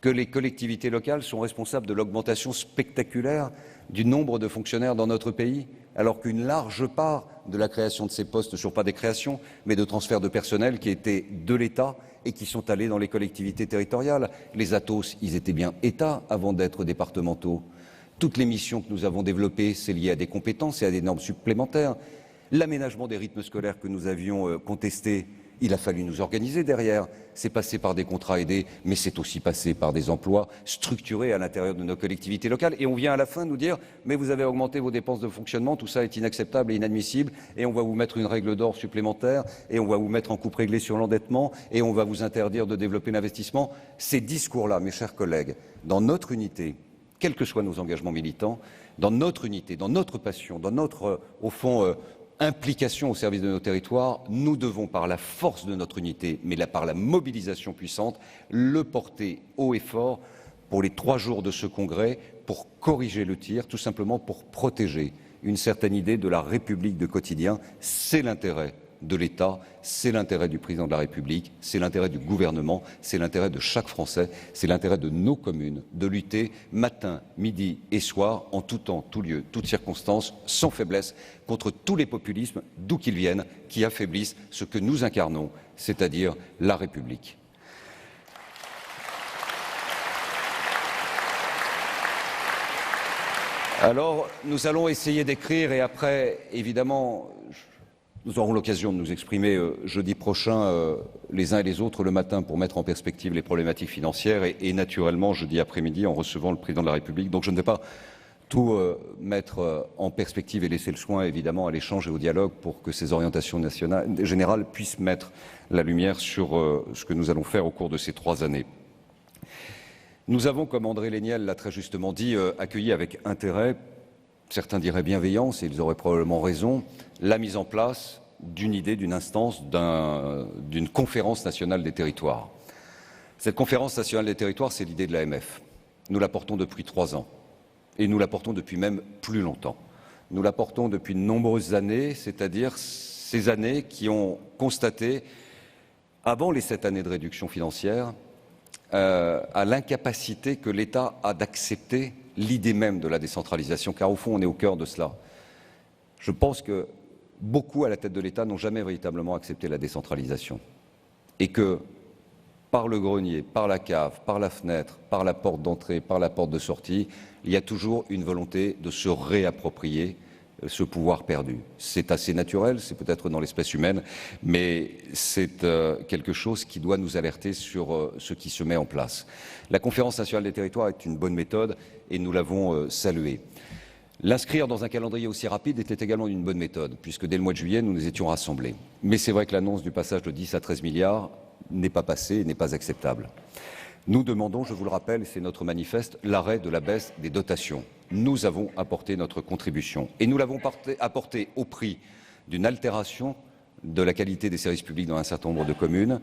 que les collectivités locales sont responsables de l'augmentation spectaculaire du nombre de fonctionnaires dans notre pays, alors qu'une large part de la création de ces postes ne sont pas des créations, mais de transferts de personnel qui étaient de l'État et qui sont allés dans les collectivités territoriales. Les Atos, ils étaient bien État avant d'être départementaux. Toutes les missions que nous avons développées, c'est lié à des compétences et à des normes supplémentaires. L'aménagement des rythmes scolaires que nous avions contesté, il a fallu nous organiser derrière. C'est passé par des contrats aidés, mais c'est aussi passé par des emplois structurés à l'intérieur de nos collectivités locales. Et on vient à la fin nous dire « mais vous avez augmenté vos dépenses de fonctionnement, tout ça est inacceptable et inadmissible, et on va vous mettre une règle d'or supplémentaire, et on va vous mettre en coupe réglée sur l'endettement, et on va vous interdire de développer l'investissement ». Ces discours-là, mes chers collègues, dans notre unité, quels que soient nos engagements militants, dans notre unité, dans notre passion, dans notre, au fond, implication au service de nos territoires, nous devons, par la force de notre unité, mais par la mobilisation puissante, le porter haut et fort pour les 3 jours de ce congrès, pour corriger le tir, tout simplement pour protéger une certaine idée de la République de quotidien. C'est l'intérêt de l'État, c'est l'intérêt du président de la République, c'est l'intérêt du gouvernement, c'est l'intérêt de chaque Français, c'est l'intérêt de nos communes de lutter matin, midi et soir, en tout temps, tout lieu, toutes circonstances, sans faiblesse, contre tous les populismes, d'où qu'ils viennent, qui affaiblissent ce que nous incarnons, c'est-à-dire la République. Alors, nous allons essayer d'écrire et après, évidemment, nous aurons l'occasion de nous exprimer jeudi prochain, les uns et les autres, le matin, pour mettre en perspective les problématiques financières et naturellement, jeudi après-midi, en recevant le président de la République. Donc je ne vais pas tout mettre en perspective et laisser le soin, évidemment, à l'échange et au dialogue pour que ces orientations générales puissent mettre la lumière sur ce que nous allons faire au cours de ces 3 années. Nous avons, comme André Léniel l'a très justement dit, accueilli avec intérêt, certains diraient bienveillance, et ils auraient probablement raison, la mise en place d'une idée, d'une instance, d'une conférence nationale des territoires. Cette conférence nationale des territoires, c'est l'idée de l'AMF. Nous la portons depuis 3 ans, et nous la portons depuis même plus longtemps. Nous la portons depuis de nombreuses années, c'est-à-dire ces années qui ont constaté, avant les 7 années de réduction financière, à l'incapacité que l'État a d'accepter l'idée même de la décentralisation, car au fond, on est au cœur de cela. Je pense que beaucoup à la tête de l'État n'ont jamais véritablement accepté la décentralisation. Et que, par le grenier, par la cave, par la fenêtre, par la porte d'entrée, par la porte de sortie, il y a toujours une volonté de se réapproprier ce pouvoir perdu. C'est assez naturel, c'est peut-être dans l'espèce humaine, mais c'est quelque chose qui doit nous alerter sur ce qui se met en place. La Conférence nationale des territoires est une bonne méthode et nous l'avons saluée. L'inscrire dans un calendrier aussi rapide était également une bonne méthode, puisque dès le mois de juillet, nous nous étions rassemblés. Mais c'est vrai que l'annonce du passage de 10 à 13 milliards n'est pas passée et n'est pas acceptable. Nous demandons, je vous le rappelle, c'est notre manifeste, l'arrêt de la baisse des dotations. Nous avons apporté notre contribution et nous l'avons apporté au prix d'une altération de la qualité des services publics dans un certain nombre de communes,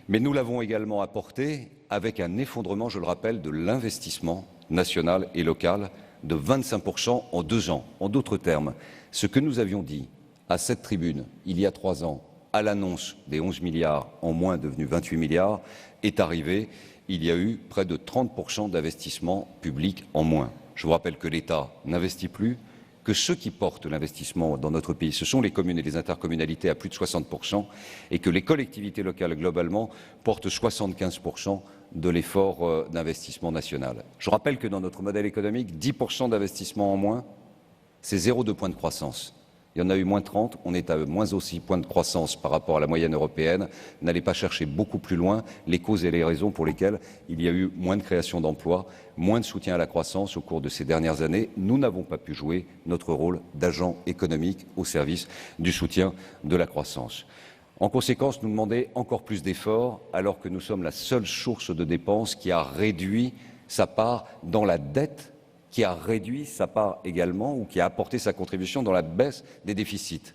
mais nous l'avons également apporté avec un effondrement, je le rappelle, de l'investissement national et local de 25% en 2 ans. En d'autres termes, ce que nous avions dit à cette tribune il y a 3 ans, à l'annonce des 11 milliards en moins devenus 28 milliards, est arrivé. Il y a eu près de 30% d'investissement public en moins. Je vous rappelle que l'État n'investit plus, que ceux qui portent l'investissement dans notre pays, ce sont les communes et les intercommunalités à plus de 60%, et que les collectivités locales, globalement, portent 75% de l'effort d'investissement national. Je rappelle que dans notre modèle économique, 10% d'investissement en moins, c'est 0,2 point de croissance. Il y en a eu moins 30, on est à moins aussi points de croissance par rapport à la moyenne européenne. N'allez pas chercher beaucoup plus loin les causes et les raisons pour lesquelles il y a eu moins de création d'emplois, moins de soutien à la croissance au cours de ces dernières années. Nous n'avons pas pu jouer notre rôle d'agent économique au service du soutien de la croissance. En conséquence, nous demandons encore plus d'efforts alors que nous sommes la seule source de dépenses qui a réduit sa part dans la dette, qui a réduit sa part également ou qui a apporté sa contribution dans la baisse des déficits.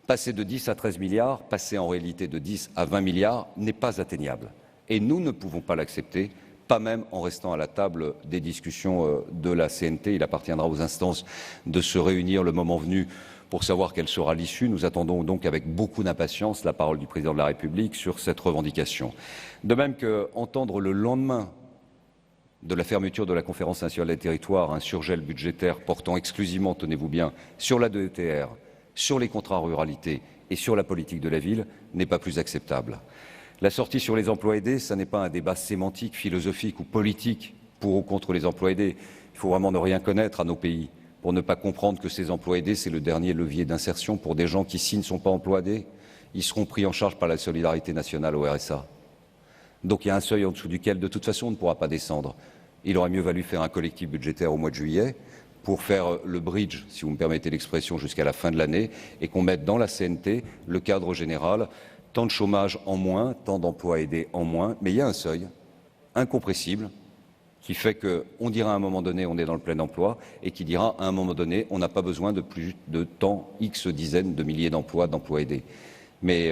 Passer de 10 à 13 milliards, passer en réalité de 10 à 20 milliards n'est pas atteignable. Et nous ne pouvons pas l'accepter, pas même en restant à la table des discussions de la CNT. Il appartiendra aux instances de se réunir le moment venu pour savoir quelle sera l'issue. Nous attendons donc avec beaucoup d'impatience la parole du président de la République sur cette revendication. De même qu'entendre le lendemain de la fermeture de la Conférence nationale des territoires, un surgel budgétaire portant exclusivement, tenez-vous bien, sur la DETR, sur les contrats ruralité et sur la politique de la ville, n'est pas plus acceptable. La sortie sur les emplois aidés, ça n'est pas un débat sémantique, philosophique ou politique pour ou contre les emplois aidés. Il faut vraiment ne rien connaître à nos pays pour ne pas comprendre que ces emplois aidés, c'est le dernier levier d'insertion pour des gens qui, s'ils ne sont pas emplois aidés, ils seront pris en charge par la solidarité nationale au RSA. Donc il y a un seuil en dessous duquel, de toute façon, on ne pourra pas descendre. Il aurait mieux valu faire un collectif budgétaire au mois de juillet pour faire le bridge, si vous me permettez l'expression, jusqu'à la fin de l'année et qu'on mette dans la CNT le cadre général, tant de chômage en moins, tant d'emplois aidés en moins, mais il y a un seuil incompressible qui fait qu'on dira à un moment donné on est dans le plein emploi et qui dira à un moment donné on n'a pas besoin de plus de tant X dizaines de milliers d'emplois aidés. Mais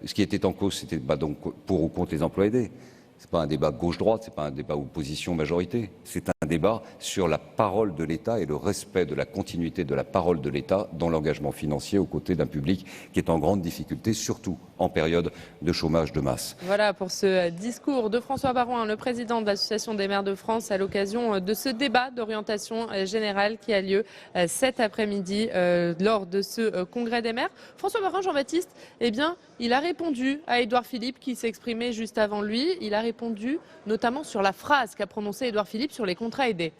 ce qui était en cause, c'était donc pour ou contre les emplois aidés. Ce n'est pas un débat gauche-droite, ce n'est pas un débat opposition-majorité. C'est un débat sur la parole de l'État et le respect de la continuité de la parole de l'État dans l'engagement financier aux côtés d'un public qui est en grande difficulté, surtout en période de chômage de masse. Voilà pour ce discours de François Baroin, le président de l'Association des maires de France, à l'occasion de ce débat d'orientation générale qui a lieu cet après-midi lors de ce congrès des maires. François Baroin, Jean-Baptiste, eh bien, il a répondu à Édouard Philippe qui s'exprimait juste avant lui. Il a répondu notamment sur la phrase qu'a prononcée Édouard Philippe sur les contrats aidés.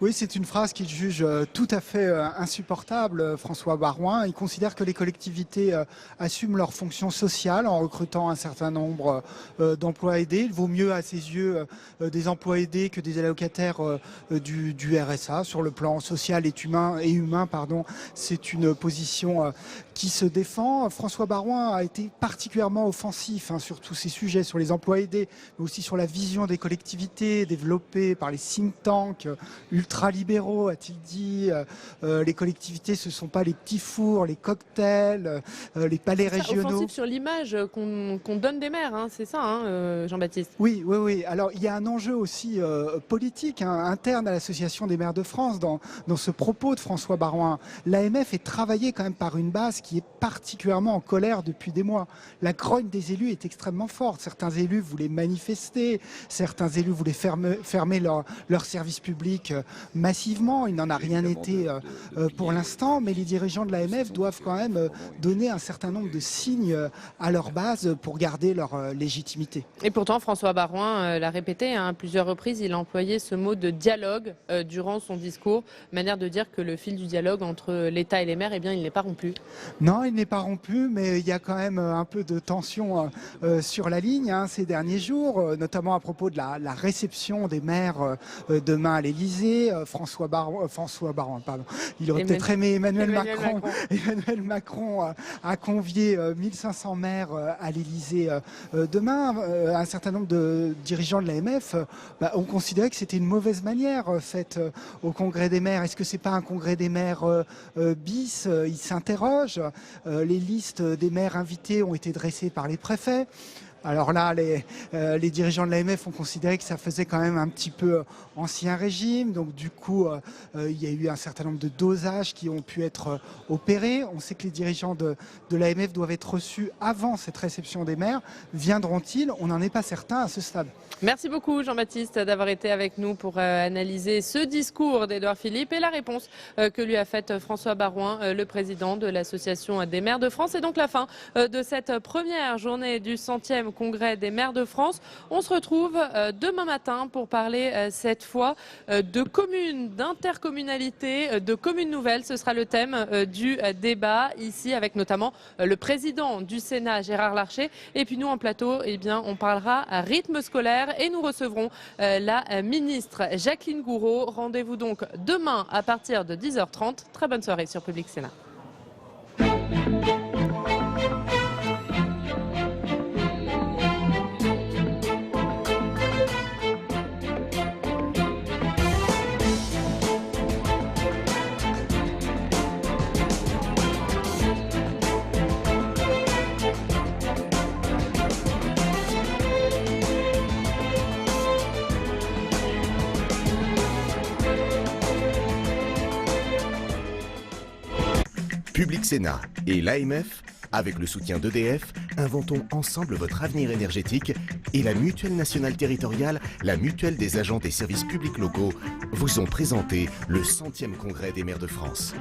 Oui, c'est une phrase qu'il juge tout à fait insupportable, François Baroin. Il considère que les collectivités assument leurs fonctions sociales en recrutant un certain nombre d'emplois aidés. Il vaut mieux, à ses yeux, des emplois aidés que des allocataires du RSA. Sur le plan social et humain, c'est une position qui se défend. François Baroin a été particulièrement offensif sur tous ces sujets, sur les emplois aidés, mais aussi sur la vision des collectivités développée par les think tanks ultra-libéraux, a-t-il dit. Les collectivités, ce ne sont pas les petits fours, les cocktails, les palais régionaux. Offensif sur l'image qu'on donne des maires, c'est ça, Jean-Baptiste? Oui. Alors, il y a un enjeu aussi politique interne à l'Association des maires de France dans ce propos de François Baroin. L'AMF est travaillée quand même par une base qui est particulièrement en colère depuis des mois. La grogne des élus est extrêmement forte. Certains élus voulaient manifester, certains élus voulaient fermer leur service public massivement. Il n'en a rien été pour l'instant, mais les dirigeants de l'AMF doivent quand même donner un certain nombre de signes à leur base pour garder leur légitimité. Et pourtant, François Baroin l'a répété à plusieurs reprises, il a employé ce mot de dialogue durant son discours, manière de dire que le fil du dialogue entre l'État et les maires, il n'est pas rompu. Non, il n'est pas rompu, mais il y a quand même un peu de tension sur la ligne ces derniers jours, notamment à propos de la réception des maires demain à l'Élysée. François Baroin, il aurait peut-être aimé Emmanuel Macron. Emmanuel Macron a convié 1500 maires à l'Élysée demain. Un certain nombre de dirigeants de l'AMF ont considéré que c'était une mauvaise manière faite au congrès des maires. Est-ce que c'est pas un congrès des maires bis? Ils s'interrogent. Les listes des maires invités ont été dressées par les préfets. Alors là, les dirigeants de l'AMF ont considéré que ça faisait quand même un petit peu ancien régime. Donc du coup, il y a eu un certain nombre de dosages qui ont pu être opérés. On sait que les dirigeants de l'AMF doivent être reçus avant cette réception des maires. Viendront-ils? On n'en est pas certain à ce stade. Merci beaucoup Jean-Baptiste d'avoir été avec nous pour analyser ce discours d'Édouard Philippe et la réponse que lui a faite François Baroin, le président de l'Association des maires de France. Et donc la fin de cette première journée du 100e congrès des maires de France. On se retrouve demain matin pour parler cette fois de communes, d'intercommunalité, de communes nouvelles. Ce sera le thème du débat ici avec notamment le président du Sénat, Gérard Larcher. Et puis nous en plateau, on parlera à rythme scolaire et nous recevrons la ministre Jacqueline Gourault. Rendez-vous donc demain à partir de 10h30. Très bonne soirée sur Public Sénat. Public Sénat et l'AMF, avec le soutien d'EDF, inventons ensemble votre avenir énergétique et la Mutuelle nationale territoriale, la mutuelle des agents des services publics locaux, vous ont présenté le 100e congrès des maires de France.